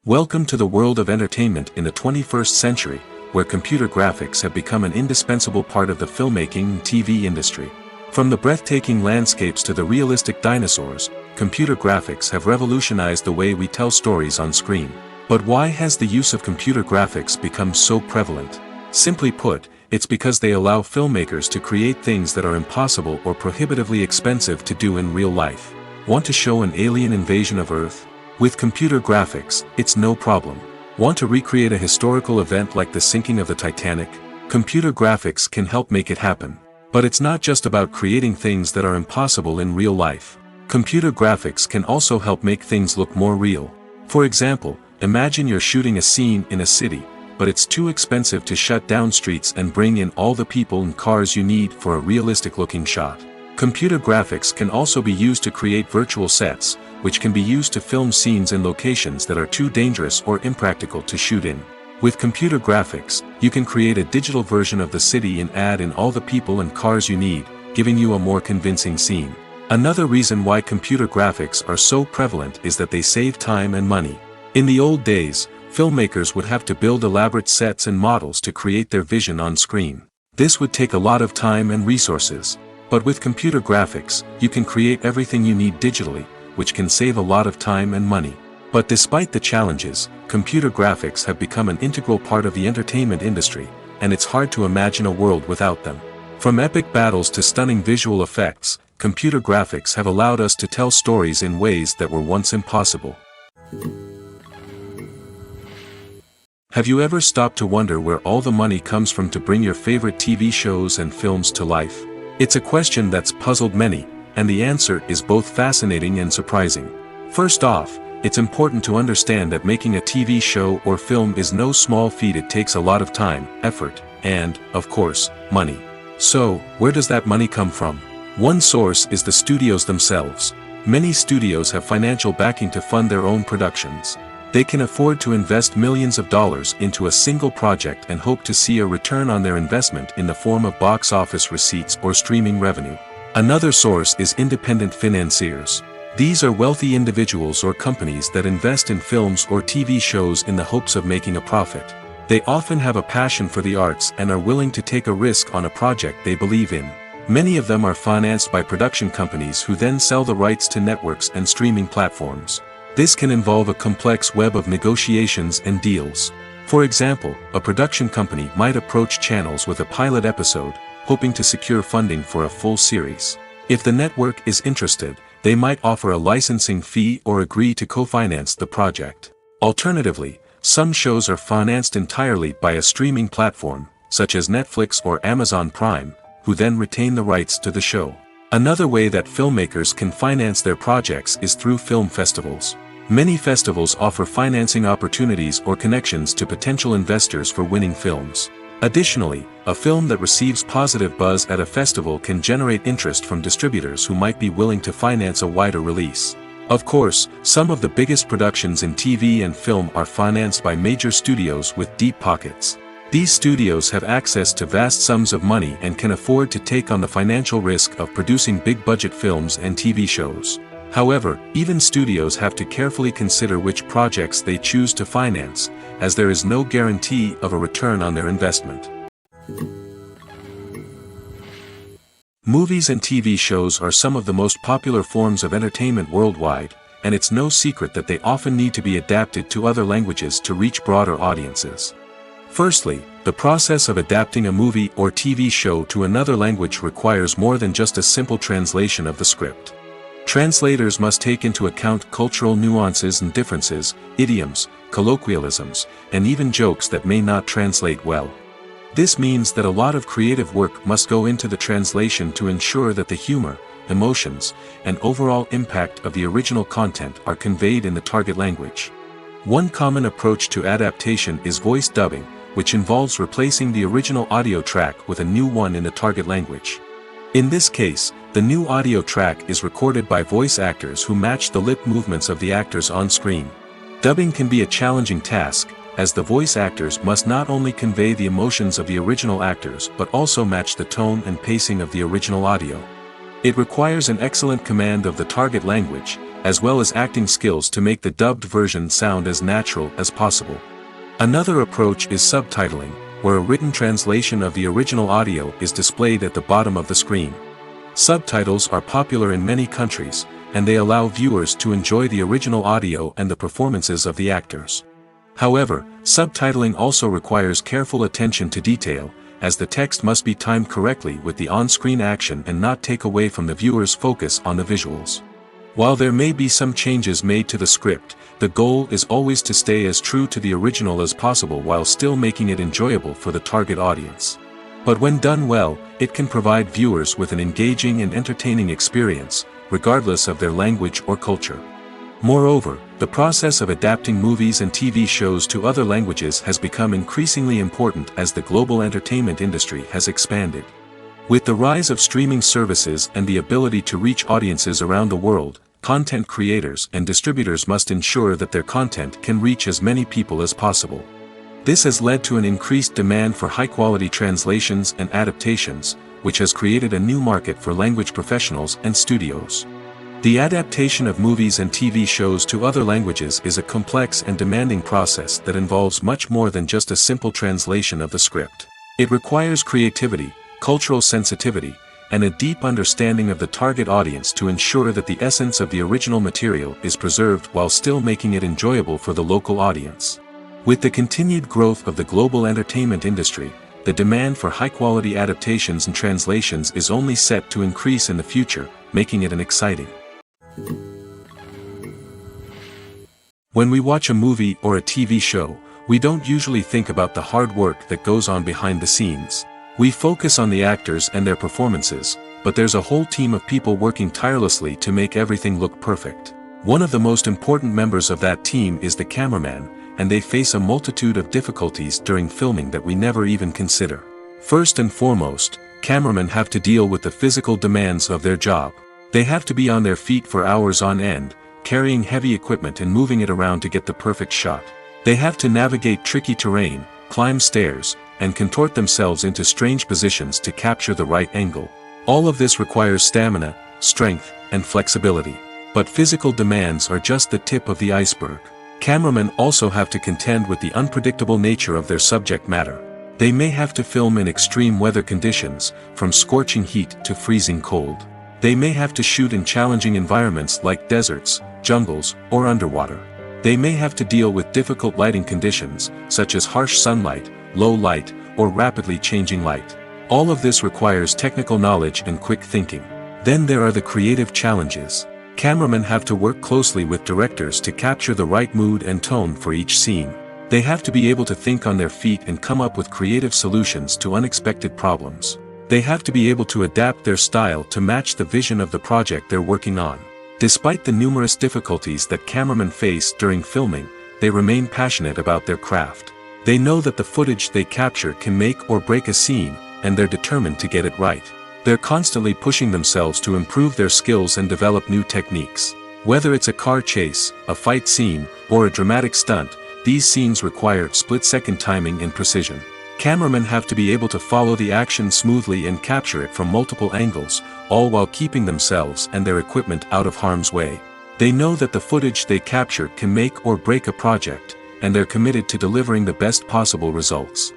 Welcome to the world of entertainment in the 21st century, where computer graphics have become an indispensable part of the filmmaking and TV industry. From the breathtaking landscapes to the realistic dinosaurs, computer graphics have revolutionized the way we tell stories on screen. But why has the use of computer graphics become so prevalent? Simply put, it's because they allow filmmakers to create things that are impossible or prohibitively expensive to do in real life. Want to show an alien invasion of Earth? With computer graphics, it's no problem. Want to recreate a historical event like the sinking of the Titanic? Computer graphics can help make it happen. But it's not just about creating things that are impossible in real life. Computer graphics can also help make things look more real. For example, imagine you're shooting a scene in a city, but it's too expensive to shut down streets and bring in all the people and cars you need for a realistic-looking shot. Computer graphics can also be used to create virtual sets, which can be used to film scenes in locations that are too dangerous or impractical to shoot in. With computer graphics, you can create a digital version of the city and add in all the people and cars you need, giving you a more convincing scene. Another reason why computer graphics are so prevalent is that they save time and money. In the old days, filmmakers would have to build elaborate sets and models to create their vision on screen. This would take a lot of time and resources. But with computer graphics, you can create everything you need digitally, which can save a lot of time and money. But despite the challenges, computer graphics have become an integral part of the entertainment industry, and it's hard to imagine a world without them. From epic battles to stunning visual effects, computer graphics have allowed us to tell stories in ways that were once impossible. Have you ever stopped to wonder where all the money comes from to bring your favorite TV shows and films to life? It's a question that's puzzled many, and the answer is both fascinating and surprising. First off, it's important to understand that making a TV show or film is no small feat. It takes a lot of time, effort, and, of course, money. So, where does that money come from? One source is the studios themselves. Many studios have financial backing to fund their own productions. They can afford to invest millions of dollars into a single project and hope to see a return on their investment in the form of box office receipts or streaming revenue. Another source is independent financiers. These are wealthy individuals or companies that invest in films or TV shows in the hopes of making a profit. They often have a passion for the arts and are willing to take a risk on a project they believe in. Many of them are financed by production companies who then sell the rights to networks and streaming platforms. This can involve a complex web of negotiations and deals. For example, a production company might approach channels with a pilot episode, hoping to secure funding for a full series. If the network is interested, they might offer a licensing fee or agree to co-finance the project. Alternatively, some shows are financed entirely by a streaming platform, such as Netflix or Amazon Prime, who then retain the rights to the show. Another way that filmmakers can finance their projects is through film festivals. Many festivals offer financing opportunities or connections to potential investors for winning films. Additionally, a film that receives positive buzz at a festival can generate interest from distributors who might be willing to finance a wider release. Of course, some of the biggest productions in TV and film are financed by major studios with deep pockets. These studios have access to vast sums of money and can afford to take on the financial risk of producing big-budget films and TV shows. However, even studios have to carefully consider which projects they choose to finance, as there is no guarantee of a return on their investment. Movies and TV shows are some of the most popular forms of entertainment worldwide, and it's no secret that they often need to be adapted to other languages to reach broader audiences. Firstly, the process of adapting a movie or TV show to another language requires more than just a simple translation of the script. Translators must take into account cultural nuances and differences, idioms, colloquialisms, and even jokes that may not translate well. This means that a lot of creative work must go into the translation to ensure that the humor, emotions, and overall impact of the original content are conveyed in the target language. One common approach to adaptation is voice dubbing, which involves replacing the original audio track with a new one in the target language. In this case, the new audio track is recorded by voice actors who match the lip movements of the actors on screen. Dubbing can be a challenging task, as the voice actors must not only convey the emotions of the original actors but also match the tone and pacing of the original audio. It requires an excellent command of the target language, as well as acting skills to make the dubbed version sound as natural as possible. Another approach is subtitling, where a written translation of the original audio is displayed at the bottom of the screen. Subtitles are popular in many countries, and they allow viewers to enjoy the original audio and the performances of the actors. However, subtitling also requires careful attention to detail, as the text must be timed correctly with the on-screen action and not take away from the viewer's focus on the visuals. While there may be some changes made to the script, the goal is always to stay as true to the original as possible while still making it enjoyable for the target audience. But when done well, it can provide viewers with an engaging and entertaining experience, regardless of their language or culture. Moreover, the process of adapting movies and TV shows to other languages has become increasingly important as the global entertainment industry has expanded. With the rise of streaming services and the ability to reach audiences around the world, content creators and distributors must ensure that their content can reach as many people as possible. This has led to an increased demand for high-quality translations and adaptations, which has created a new market for language professionals and studios. The adaptation of movies and TV shows to other languages is a complex and demanding process that involves much more than just a simple translation of the script. It requires creativity, cultural sensitivity, and a deep understanding of the target audience to ensure that the essence of the original material is preserved while still making it enjoyable for the local audience. With the continued growth of the global entertainment industry, the demand for high-quality adaptations and translations is only set to increase in the future, making it an exciting. When we watch a movie or a TV show, we don't usually think about the hard work that goes on behind the scenes. We focus on the actors and their performances, but there's a whole team of people working tirelessly to make everything look perfect. One of the most important members of that team is the cameraman, and they face a multitude of difficulties during filming that we never even consider. First and foremost, cameramen have to deal with the physical demands of their job. They have to be on their feet for hours on end, carrying heavy equipment and moving it around to get the perfect shot. They have to navigate tricky terrain, climb stairs, and contort themselves into strange positions to capture the right angle. All of this requires stamina, strength, and flexibility. But physical demands are just the tip of the iceberg. Cameramen also have to contend with the unpredictable nature of their subject matter. They may have to film in extreme weather conditions, from scorching heat to freezing cold. They may have to shoot in challenging environments like deserts, jungles, or underwater. They may have to deal with difficult lighting conditions, such as harsh sunlight, low light, or rapidly changing light. All of this requires technical knowledge and quick thinking. Then there are the creative challenges. Cameramen have to work closely with directors to capture the right mood and tone for each scene. They have to be able to think on their feet and come up with creative solutions to unexpected problems. They have to be able to adapt their style to match the vision of the project they're working on. Despite the numerous difficulties that cameramen face during filming, they remain passionate about their craft. They know that the footage they capture can make or break a scene, and they're determined to get it right. They're constantly pushing themselves to improve their skills and develop new techniques. Whether it's a car chase, a fight scene, or a dramatic stunt, these scenes require split-second timing and precision. Cameramen have to be able to follow the action smoothly and capture it from multiple angles, all while keeping themselves and their equipment out of harm's way. They know that the footage they capture can make or break a project, and they're committed to delivering the best possible results.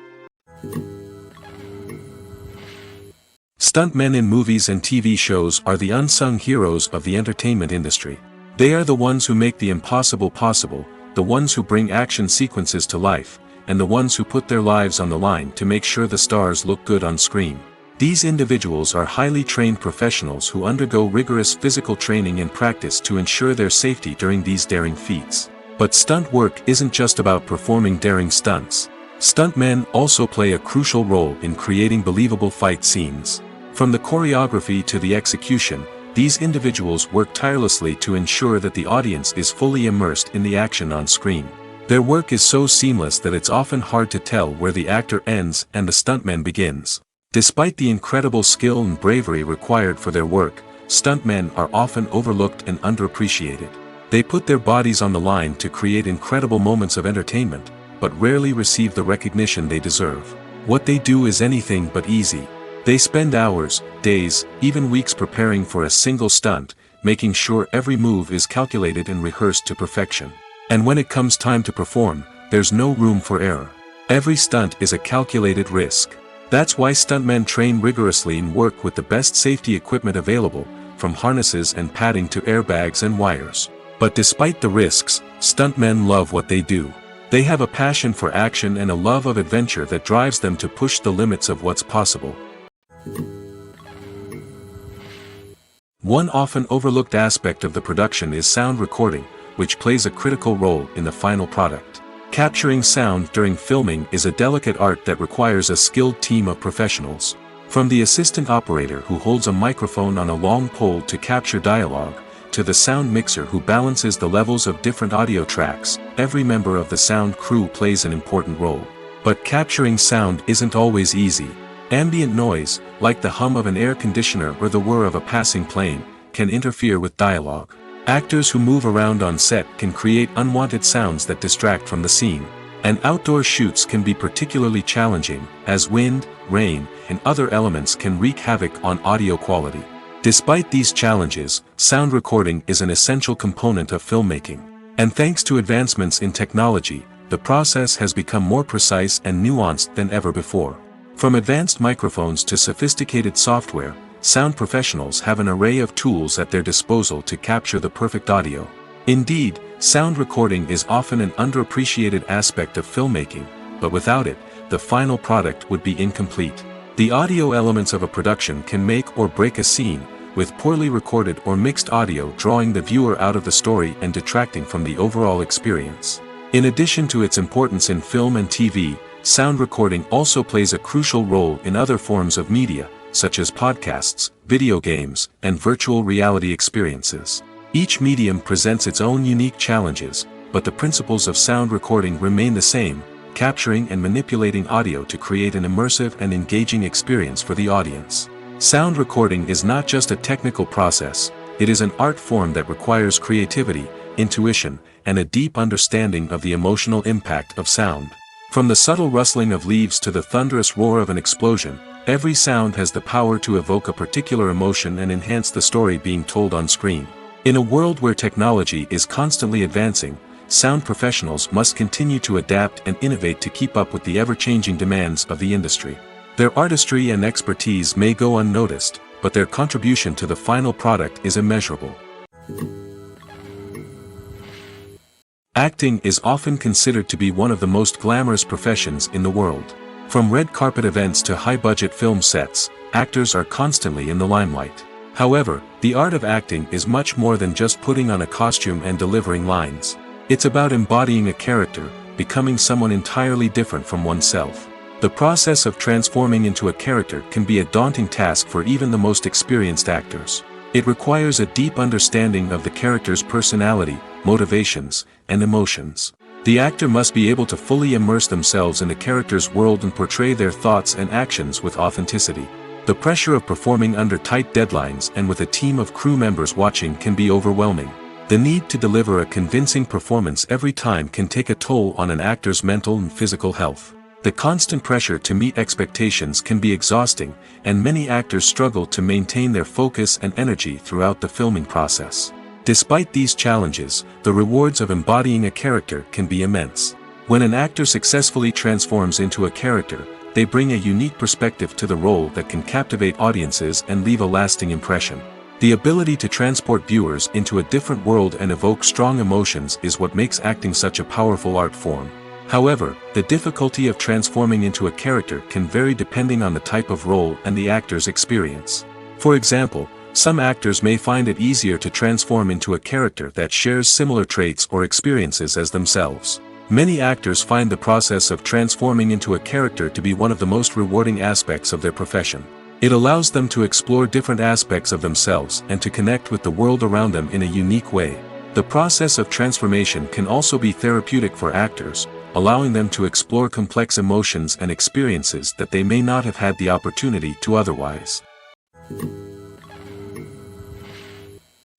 Stuntmen in movies and TV shows are the unsung heroes of the entertainment industry. They are the ones who make the impossible possible, the ones who bring action sequences to life, and the ones who put their lives on the line to make sure the stars look good on screen. These individuals are highly trained professionals who undergo rigorous physical training and practice to ensure their safety during these daring feats. But stunt work isn't just about performing daring stunts. Stuntmen also play a crucial role in creating believable fight scenes. From the choreography to the execution, these individuals work tirelessly to ensure that the audience is fully immersed in the action on screen. Their work is so seamless that it's often hard to tell where the actor ends and the stuntman begins. Despite the incredible skill and bravery required for their work, stuntmen are often overlooked and underappreciated. They put their bodies on the line to create incredible moments of entertainment, but rarely receive the recognition they deserve. What they do is anything but easy. They spend hours, days, even weeks preparing for a single stunt, making sure every move is calculated and rehearsed to perfection. And when it comes time to perform, there's no room for error. Every stunt is a calculated risk. That's why stuntmen train rigorously and work with the best safety equipment available, from harnesses and padding to airbags and wires. But despite the risks, stuntmen love what they do. They have a passion for action and a love of adventure that drives them to push the limits of what's possible. One often overlooked aspect of the production is sound recording, which plays a critical role in the final product. Capturing sound during filming is a delicate art that requires a skilled team of professionals. From the assistant operator who holds a microphone on a long pole to capture dialogue, to the sound mixer who balances the levels of different audio tracks, every member of the sound crew plays an important role. But capturing sound isn't always easy. Ambient noise, like the hum of an air conditioner or the whir of a passing plane, can interfere with dialogue. Actors who move around on set can create unwanted sounds that distract from the scene. And outdoor shoots can be particularly challenging, as wind, rain, and other elements can wreak havoc on audio quality. Despite these challenges, sound recording is an essential component of filmmaking. And thanks to advancements in technology, the process has become more precise and nuanced than ever before. From advanced microphones to sophisticated software, sound professionals have an array of tools at their disposal to capture the perfect audio. Indeed, sound recording is often an underappreciated aspect of filmmaking, but without it, the final product would be incomplete. The audio elements of a production can make or break a scene, with poorly recorded or mixed audio drawing the viewer out of the story and detracting from the overall experience. In addition to its importance in film and TV, sound recording also plays a crucial role in other forms of media, such as podcasts, video games, and virtual reality experiences. Each medium presents its own unique challenges, but the principles of sound recording remain the same: capturing and manipulating audio to create an immersive and engaging experience for the audience. Sound recording is not just a technical process, it is an art form that requires creativity, intuition, and a deep understanding of the emotional impact of sound. From the subtle rustling of leaves to the thunderous roar of an explosion, every sound has the power to evoke a particular emotion and enhance the story being told on screen. In a world where technology is constantly advancing, sound professionals must continue to adapt and innovate to keep up with the ever-changing demands of the industry. Their artistry and expertise may go unnoticed, but their contribution to the final product is immeasurable. Acting is often considered to be one of the most glamorous professions in the world. From red carpet events to high-budget film sets, actors are constantly in the limelight. However, the art of acting is much more than just putting on a costume and delivering lines. It's about embodying a character, becoming someone entirely different from oneself. The process of transforming into a character can be a daunting task for even the most experienced actors. It requires a deep understanding of the character's personality, motivations, and emotions. The actor must be able to fully immerse themselves in the character's world and portray their thoughts and actions with authenticity. The pressure of performing under tight deadlines and with a team of crew members watching can be overwhelming. The need to deliver a convincing performance every time can take a toll on an actor's mental and physical health. The constant pressure to meet expectations can be exhausting, and many actors struggle to maintain their focus and energy throughout the filming process. Despite these challenges, the rewards of embodying a character can be immense. When an actor successfully transforms into a character, they bring a unique perspective to the role that can captivate audiences and leave a lasting impression. The ability to transport viewers into a different world and evoke strong emotions is what makes acting such a powerful art form. However, the difficulty of transforming into a character can vary depending on the type of role and the actor's experience. For example, some actors may find it easier to transform into a character that shares similar traits or experiences as themselves. Many actors find the process of transforming into a character to be one of the most rewarding aspects of their profession. It allows them to explore different aspects of themselves and to connect with the world around them in a unique way. The process of transformation can also be therapeutic for actors, allowing them to explore complex emotions and experiences that they may not have had the opportunity to otherwise.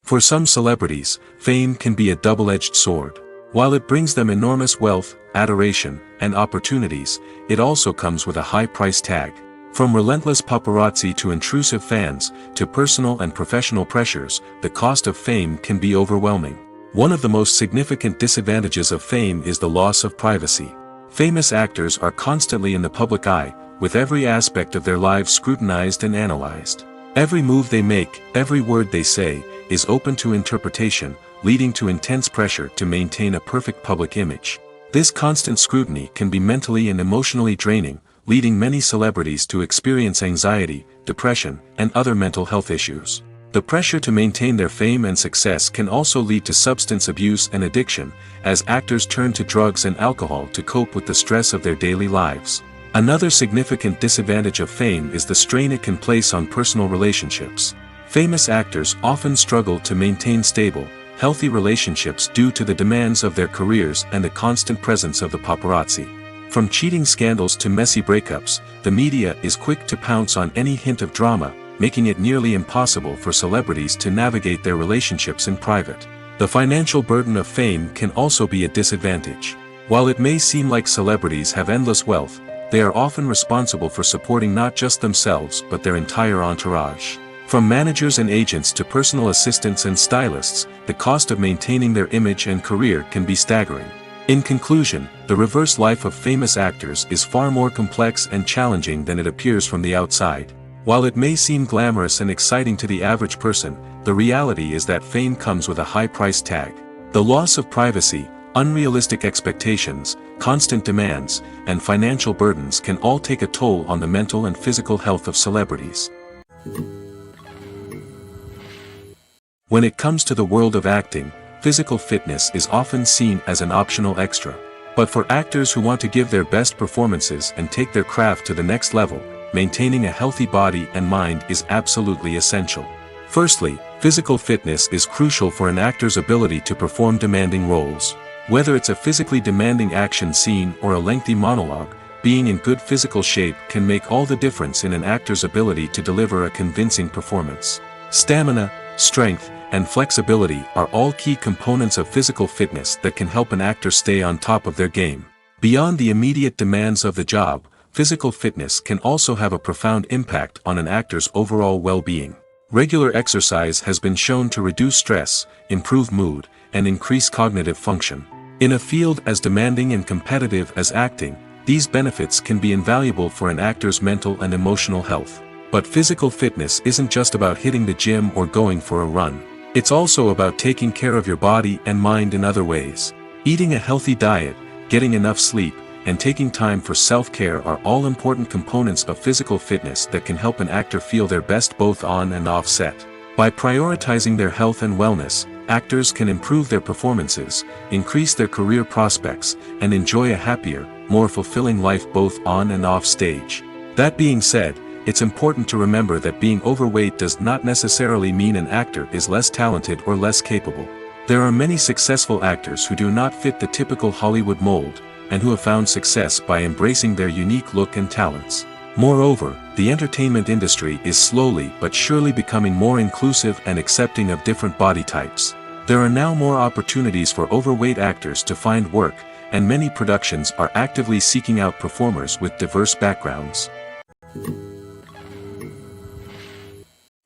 For some celebrities, fame can be a double-edged sword. While it brings them enormous wealth, adoration, and opportunities, it also comes with a high price tag. From relentless paparazzi to intrusive fans, to personal and professional pressures, the cost of fame can be overwhelming. One of the most significant disadvantages of fame is the loss of privacy. Famous actors are constantly in the public eye, with every aspect of their lives scrutinized and analyzed. Every move they make, every word they say, is open to interpretation, leading to intense pressure to maintain a perfect public image. This constant scrutiny can be mentally and emotionally draining, leading many celebrities to experience anxiety, depression, and other mental health issues. The pressure to maintain their fame and success can also lead to substance abuse and addiction, as actors turn to drugs and alcohol to cope with the stress of their daily lives. Another significant disadvantage of fame is the strain it can place on personal relationships. Famous actors often struggle to maintain stable, healthy relationships due to the demands of their careers and the constant presence of the paparazzi. From cheating scandals to messy breakups, the media is quick to pounce on any hint of drama, making it nearly impossible for celebrities to navigate their relationships in private. The financial burden of fame can also be a disadvantage. While it may seem like celebrities have endless wealth, they are often responsible for supporting not just themselves but their entire entourage. From managers and agents to personal assistants and stylists, the cost of maintaining their image and career can be staggering. In conclusion, the reverse life of famous actors is far more complex and challenging than it appears from the outside. While it may seem glamorous and exciting to the average person, the reality is that fame comes with a high price tag. The loss of privacy, unrealistic expectations, constant demands, and financial burdens can all take a toll on the mental and physical health of celebrities. When it comes to the world of acting, physical fitness is often seen as an optional extra. But for actors who want to give their best performances and take their craft to the next level, maintaining a healthy body and mind is absolutely essential. Firstly, physical fitness is crucial for an actor's ability to perform demanding roles. Whether it's a physically demanding action scene or a lengthy monologue, being in good physical shape can make all the difference in an actor's ability to deliver a convincing performance. Stamina, strength, and flexibility are all key components of physical fitness that can help an actor stay on top of their game. Beyond the immediate demands of the job, physical fitness can also have a profound impact on an actor's overall well-being. Regular exercise has been shown to reduce stress, improve mood, and increase cognitive function. In a field as demanding and competitive as acting, these benefits can be invaluable for an actor's mental and emotional health. But physical fitness isn't just about hitting the gym or going for a run. It's also about taking care of your body and mind in other ways. Eating a healthy diet, getting enough sleep, and taking time for self-care are all important components of physical fitness that can help an actor feel their best both on and off set. By prioritizing their health and wellness, actors can improve their performances, increase their career prospects, and enjoy a happier, more fulfilling life both on and off stage. That being said, it's important to remember that being overweight does not necessarily mean an actor is less talented or less capable. There are many successful actors who do not fit the typical Hollywood mold, and who have found success by embracing their unique look and talents. Moreover, the entertainment industry is slowly but surely becoming more inclusive and accepting of different body types. There are now more opportunities for overweight actors to find work, and many productions are actively seeking out performers with diverse backgrounds.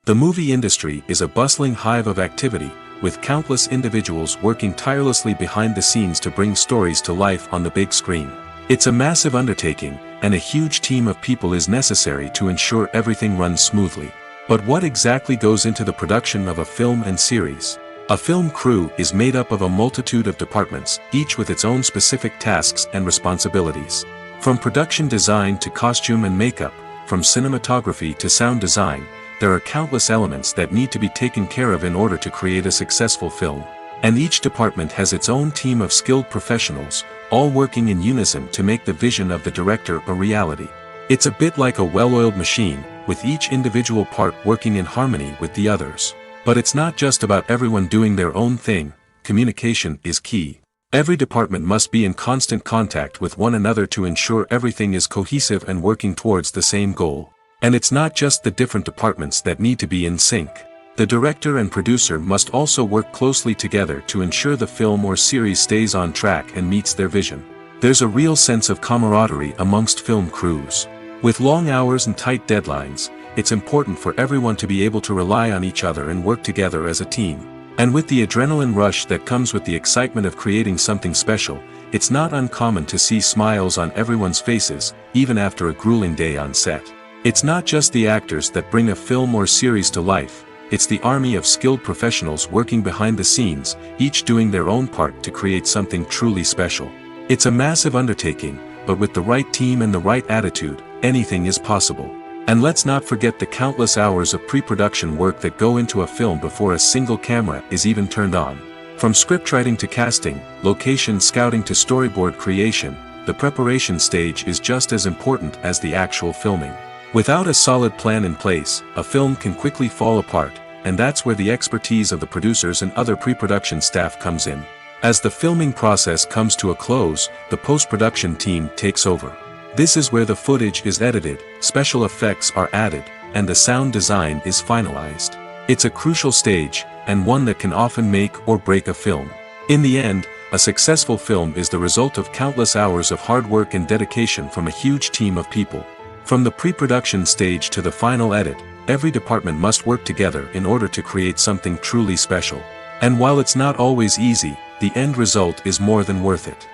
The movie industry is a bustling hive of activity, with countless individuals working tirelessly behind the scenes to bring stories to life on the big screen. It's a massive undertaking, and a huge team of people is necessary to ensure everything runs smoothly. But what exactly goes into the production of a film and series? A film crew is made up of a multitude of departments, each with its own specific tasks and responsibilities. From production design to costume and makeup, from cinematography to sound design, there are countless elements that need to be taken care of in order to create a successful film. And each department has its own team of skilled professionals, all working in unison to make the vision of the director a reality. It's a bit like a well-oiled machine, with each individual part working in harmony with the others. But it's not just about everyone doing their own thing. Communication is key. Every department must be in constant contact with one another to ensure everything is cohesive and working towards the same goal. And it's not just the different departments that need to be in sync. The director and producer must also work closely together to ensure the film or series stays on track and meets their vision. There's a real sense of camaraderie amongst film crews. With long hours and tight deadlines, it's important for everyone to be able to rely on each other and work together as a team. And with the adrenaline rush that comes with the excitement of creating something special, it's not uncommon to see smiles on everyone's faces, even after a grueling day on set. It's not just the actors that bring a film or series to life, it's the army of skilled professionals working behind the scenes, each doing their own part to create something truly special. It's a massive undertaking, but with the right team and the right attitude, anything is possible. And let's not forget the countless hours of pre-production work that go into a film before a single camera is even turned on. From scriptwriting to casting, location scouting to storyboard creation, the preparation stage is just as important as the actual filming. Without a solid plan in place, a film can quickly fall apart, and that's where the expertise of the producers and other pre-production staff comes in. As the filming process comes to a close, the post-production team takes over. This is where the footage is edited, special effects are added, and the sound design is finalized. It's a crucial stage, and one that can often make or break a film. In the end, a successful film is the result of countless hours of hard work and dedication from a huge team of people. From the pre-production stage to the final edit, every department must work together in order to create something truly special. And while it's not always easy, the end result is more than worth it.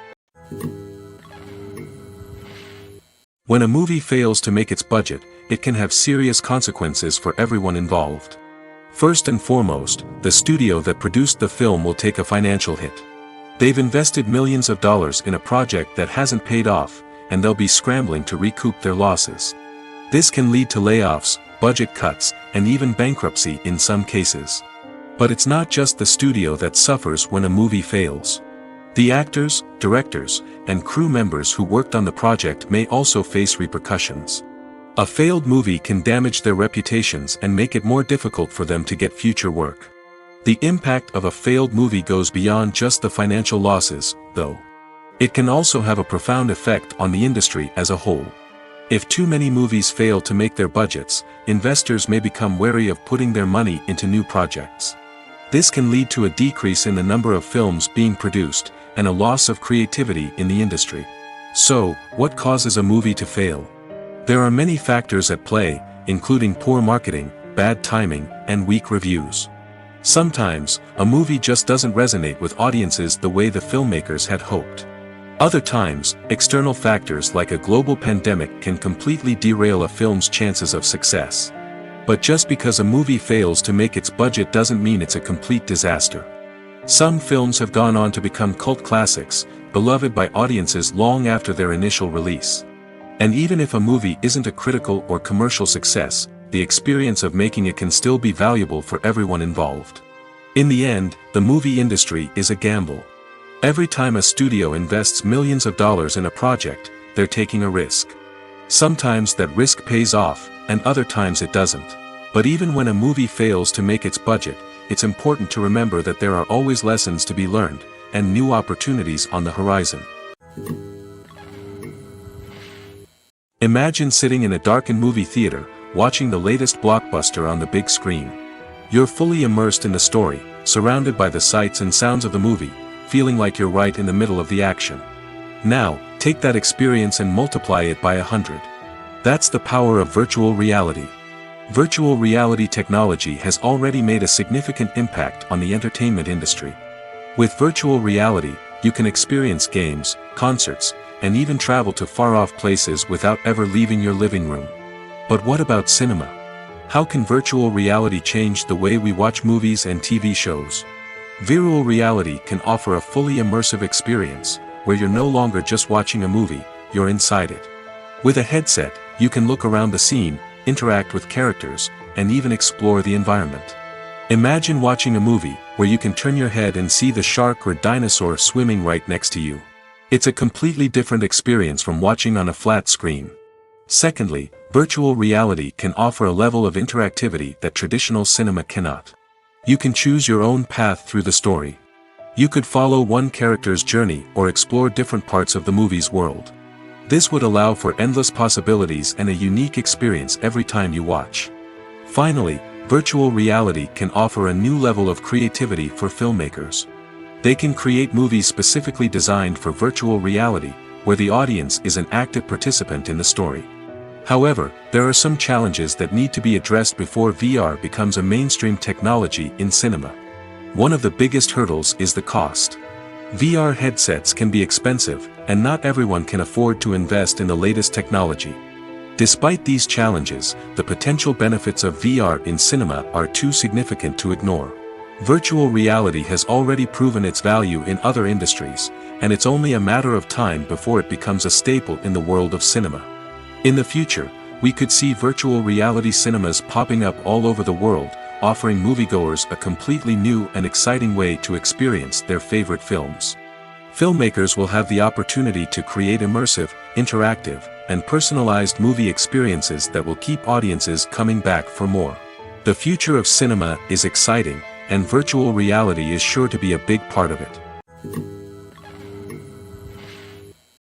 When a movie fails to make its budget, it can have serious consequences for everyone involved. First and foremost, the studio that produced the film will take a financial hit. They've invested millions of dollars in a project that hasn't paid off, and they'll be scrambling to recoup their losses. This can lead to layoffs, budget cuts, and even bankruptcy in some cases. But it's not just the studio that suffers when a movie fails. The actors, directors, and crew members who worked on the project may also face repercussions. A failed movie can damage their reputations and make it more difficult for them to get future work. The impact of a failed movie goes beyond just the financial losses, though. It can also have a profound effect on the industry as a whole. If too many movies fail to make their budgets, investors may become wary of putting their money into new projects. This can lead to a decrease in the number of films being produced, and a loss of creativity in the industry. So, what causes a movie to fail? There are many factors at play, including poor marketing, bad timing, and weak reviews. Sometimes, a movie just doesn't resonate with audiences the way the filmmakers had hoped. Other times, external factors like a global pandemic can completely derail a film's chances of success. But just because a movie fails to make its budget doesn't mean it's a complete disaster. Some films have gone on to become cult classics, beloved by audiences long after their initial release. And even if a movie isn't a critical or commercial success, the experience of making it can still be valuable for everyone involved. In the end, the movie industry is a gamble. Every time a studio invests millions of dollars in a project, they're taking a risk. Sometimes that risk pays off, and other times it doesn't. But even when a movie fails to make its budget, it's important to remember that there are always lessons to be learned, and new opportunities on the horizon. Imagine sitting in a darkened movie theater, watching the latest blockbuster on the big screen. You're fully immersed in the story, surrounded by the sights and sounds of the movie, feeling like you're right in the middle of the action. Now, take that experience and multiply it by 100. That's the power of virtual reality. Virtual reality technology has already made a significant impact on the entertainment industry. With virtual reality, you can experience games, concerts, and even travel to far-off places without ever leaving your living room. But what about cinema? How can virtual reality change the way we watch movies and TV shows? Virtual reality can offer a fully immersive experience, where you're no longer just watching a movie, you're inside it. With a headset, you can look around the scene, interact with characters, and even explore the environment. Imagine watching a movie where you can turn your head and see the shark or dinosaur swimming right next to you. It's a completely different experience from watching on a flat screen. Secondly, virtual reality can offer a level of interactivity that traditional cinema cannot. You can choose your own path through the story. You could follow one character's journey or explore different parts of the movie's world. This would allow for endless possibilities and a unique experience every time you watch. Finally, virtual reality can offer a new level of creativity for filmmakers. They can create movies specifically designed for virtual reality, where the audience is an active participant in the story. However, there are some challenges that need to be addressed before VR becomes a mainstream technology in cinema. One of the biggest hurdles is the cost. VR headsets can be expensive, and not everyone can afford to invest in the latest technology. Despite these challenges, the potential benefits of VR in cinema are too significant to ignore. Virtual reality has already proven its value in other industries, and it's only a matter of time before it becomes a staple in the world of cinema. In the future, we could see virtual reality cinemas popping up all over the world, offering moviegoers a completely new and exciting way to experience their favorite films. Filmmakers will have the opportunity to create immersive, interactive, and personalized movie experiences that will keep audiences coming back for more. The future of cinema is exciting, and virtual reality is sure to be a big part of it.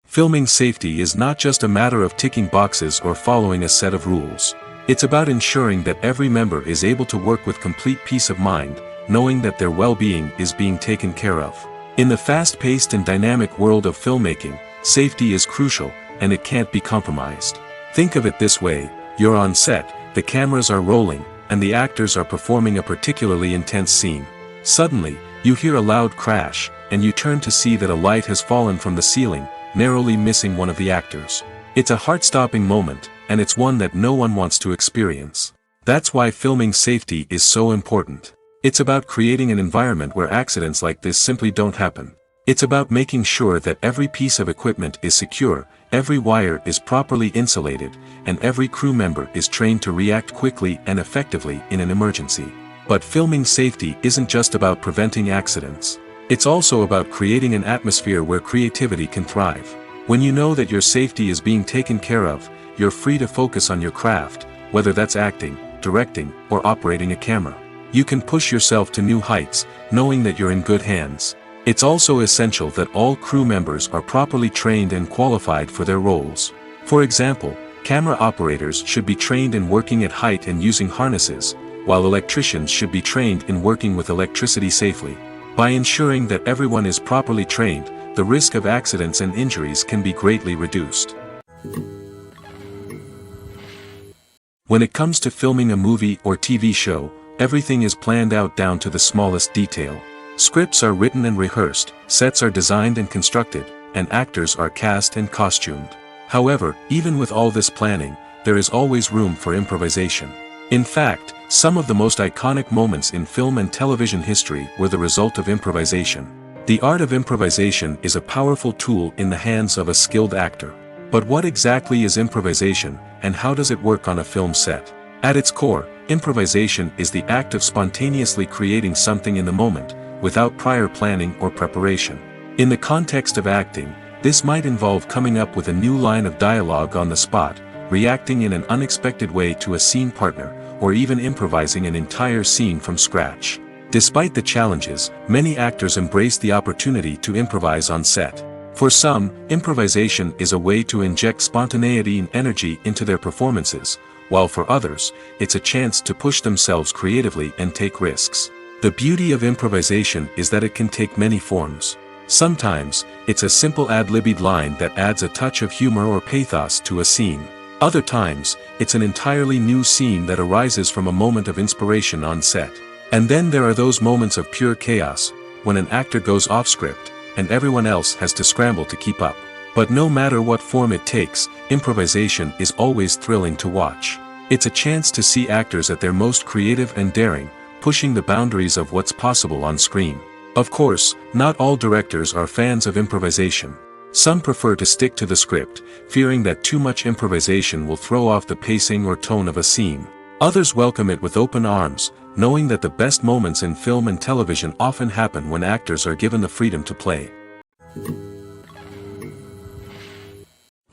Filming safety is not just a matter of ticking boxes or following a set of rules. It's about ensuring that every member is able to work with complete peace of mind, knowing that their well-being is being taken care of. In the fast-paced and dynamic world of filmmaking, safety is crucial, and it can't be compromised. Think of it this way: you're on set, the cameras are rolling, and the actors are performing a particularly intense scene. Suddenly, you hear a loud crash, and you turn to see that a light has fallen from the ceiling, narrowly missing one of the actors. It's a heart-stopping moment, and it's one that no one wants to experience. That's why filming safety is so important. It's about creating an environment where accidents like this simply don't happen. It's about making sure that every piece of equipment is secure, every wire is properly insulated, and every crew member is trained to react quickly and effectively in an emergency. But filming safety isn't just about preventing accidents. It's also about creating an atmosphere where creativity can thrive. When you know that your safety is being taken care of, you're free to focus on your craft, whether that's acting, directing, or operating a camera. You can push yourself to new heights, knowing that you're in good hands. It's also essential that all crew members are properly trained and qualified for their roles. For example, camera operators should be trained in working at height and using harnesses, while electricians should be trained in working with electricity safely. By ensuring that everyone is properly trained, the risk of accidents and injuries can be greatly reduced. When it comes to filming a movie or TV show, everything is planned out down to the smallest detail. Scripts are written and rehearsed, sets are designed and constructed, and actors are cast and costumed. However, even with all this planning, there is always room for improvisation. In fact, some of the most iconic moments in film and television history were the result of improvisation. The art of improvisation is a powerful tool in the hands of a skilled actor. But what exactly is improvisation, and how does it work on a film set? At its core, improvisation is the act of spontaneously creating something in the moment, without prior planning or preparation. In the context of acting, this might involve coming up with a new line of dialogue on the spot, reacting in an unexpected way to a scene partner, or even improvising an entire scene from scratch. Despite the challenges, many actors embrace the opportunity to improvise on set. For some, improvisation is a way to inject spontaneity and energy into their performances, while for others, it's a chance to push themselves creatively and take risks. The beauty of improvisation is that it can take many forms. Sometimes, it's a simple ad-libbed line that adds a touch of humor or pathos to a scene. Other times, it's an entirely new scene that arises from a moment of inspiration on set. And then there are those moments of pure chaos, when an actor goes off script, and everyone else has to scramble to keep up. But no matter what form it takes, improvisation is always thrilling to watch. It's a chance to see actors at their most creative and daring, pushing the boundaries of what's possible on screen. Of course, not all directors are fans of improvisation. Some prefer to stick to the script, fearing that too much improvisation will throw off the pacing or tone of a scene. Others welcome it with open arms, knowing that the best moments in film and television often happen when actors are given the freedom to play.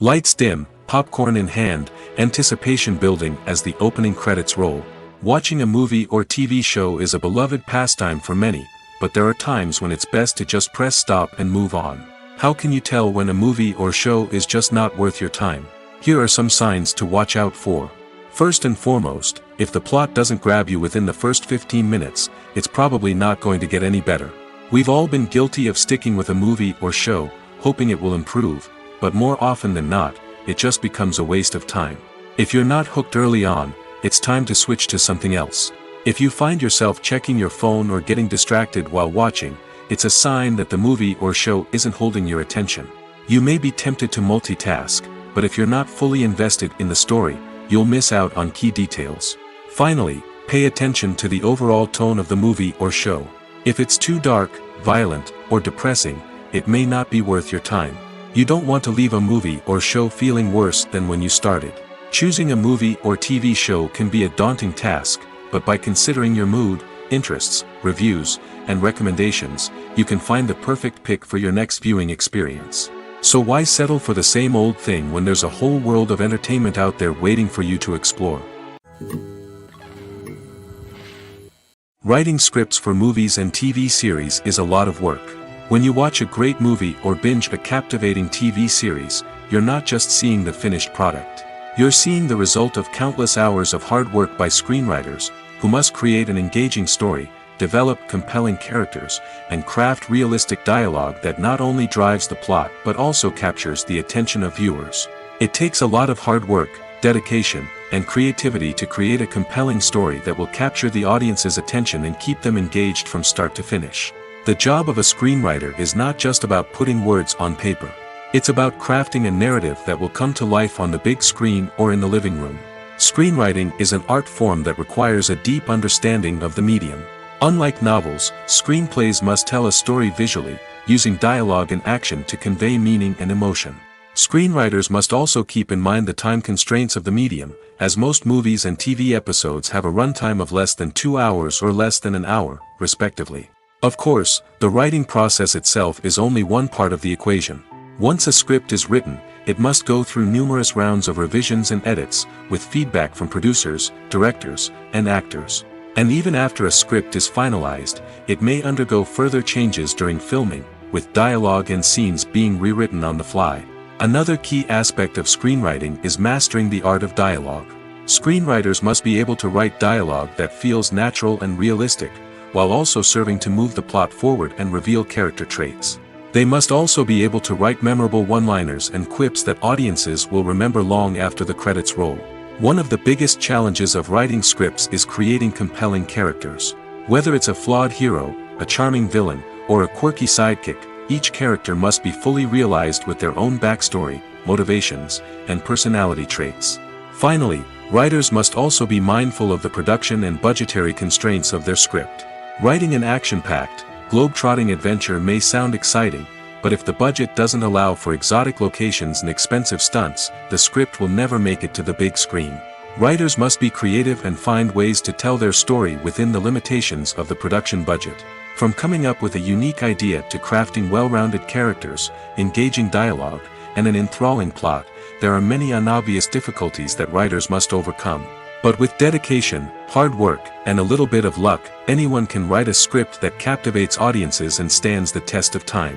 Lights dim, popcorn in hand, anticipation building as the opening credits roll. Watching a movie or TV show is a beloved pastime for many, but there are times when it's best to just press stop and move on. How can you tell when a movie or show is just not worth your time? Here are some signs to watch out for. First and foremost, if the plot doesn't grab you within the first 15 minutes, it's probably not going to get any better. We've all been guilty of sticking with a movie or show, hoping it will improve, but more often than not, it just becomes a waste of time. If you're not hooked early on, it's time to switch to something else. If you find yourself checking your phone or getting distracted while watching, it's a sign that the movie or show isn't holding your attention. You may be tempted to multitask, but if you're not fully invested in the story, you'll miss out on key details. Finally, pay attention to the overall tone of the movie or show. If it's too dark, violent, or depressing, it may not be worth your time. You don't want to leave a movie or show feeling worse than when you started. Choosing a movie or TV show can be a daunting task, but by considering your mood, interests, reviews, and recommendations, you can find the perfect pick for your next viewing experience. So why settle for the same old thing when there's a whole world of entertainment out there waiting for you to explore? Writing scripts for movies and TV series is a lot of work. When you watch a great movie or binge a captivating TV series, you're not just seeing the finished product. You're seeing the result of countless hours of hard work by screenwriters, who must create an engaging story, develop compelling characters, and craft realistic dialogue that not only drives the plot but also captures the attention of viewers. It takes a lot of hard work, dedication, and creativity to create a compelling story that will capture the audience's attention and keep them engaged from start to finish. The job of a screenwriter is not just about putting words on paper. It's about crafting a narrative that will come to life on the big screen or in the living room. Screenwriting is an art form that requires a deep understanding of the medium. Unlike novels, screenplays must tell a story visually, using dialogue and action to convey meaning and emotion. Screenwriters must also keep in mind the time constraints of the medium, as most movies and TV episodes have a runtime of less than 2 hours or less than an hour, respectively. Of course, the writing process itself is only one part of the equation. Once a script is written, it must go through numerous rounds of revisions and edits, with feedback from producers, directors, and actors. And even after a script is finalized, it may undergo further changes during filming, with dialogue and scenes being rewritten on the fly. Another key aspect of screenwriting is mastering the art of dialogue. Screenwriters must be able to write dialogue that feels natural and realistic, while also serving to move the plot forward and reveal character traits. They must also be able to write memorable one-liners and quips that audiences will remember long after the credits roll. One of the biggest challenges of writing scripts is creating compelling characters. Whether it's a flawed hero, a charming villain, or a quirky sidekick, each character must be fully realized with their own backstory, motivations, and personality traits. Finally, writers must also be mindful of the production and budgetary constraints of their script. Writing an action-packed, globe-trotting adventure may sound exciting, but if the budget doesn't allow for exotic locations and expensive stunts, the script will never make it to the big screen. Writers must be creative and find ways to tell their story within the limitations of the production budget. From coming up with a unique idea to crafting well-rounded characters, engaging dialogue, and an enthralling plot, there are many unobvious difficulties that writers must overcome. But with dedication, hard work, and a little bit of luck, anyone can write a script that captivates audiences and stands the test of time.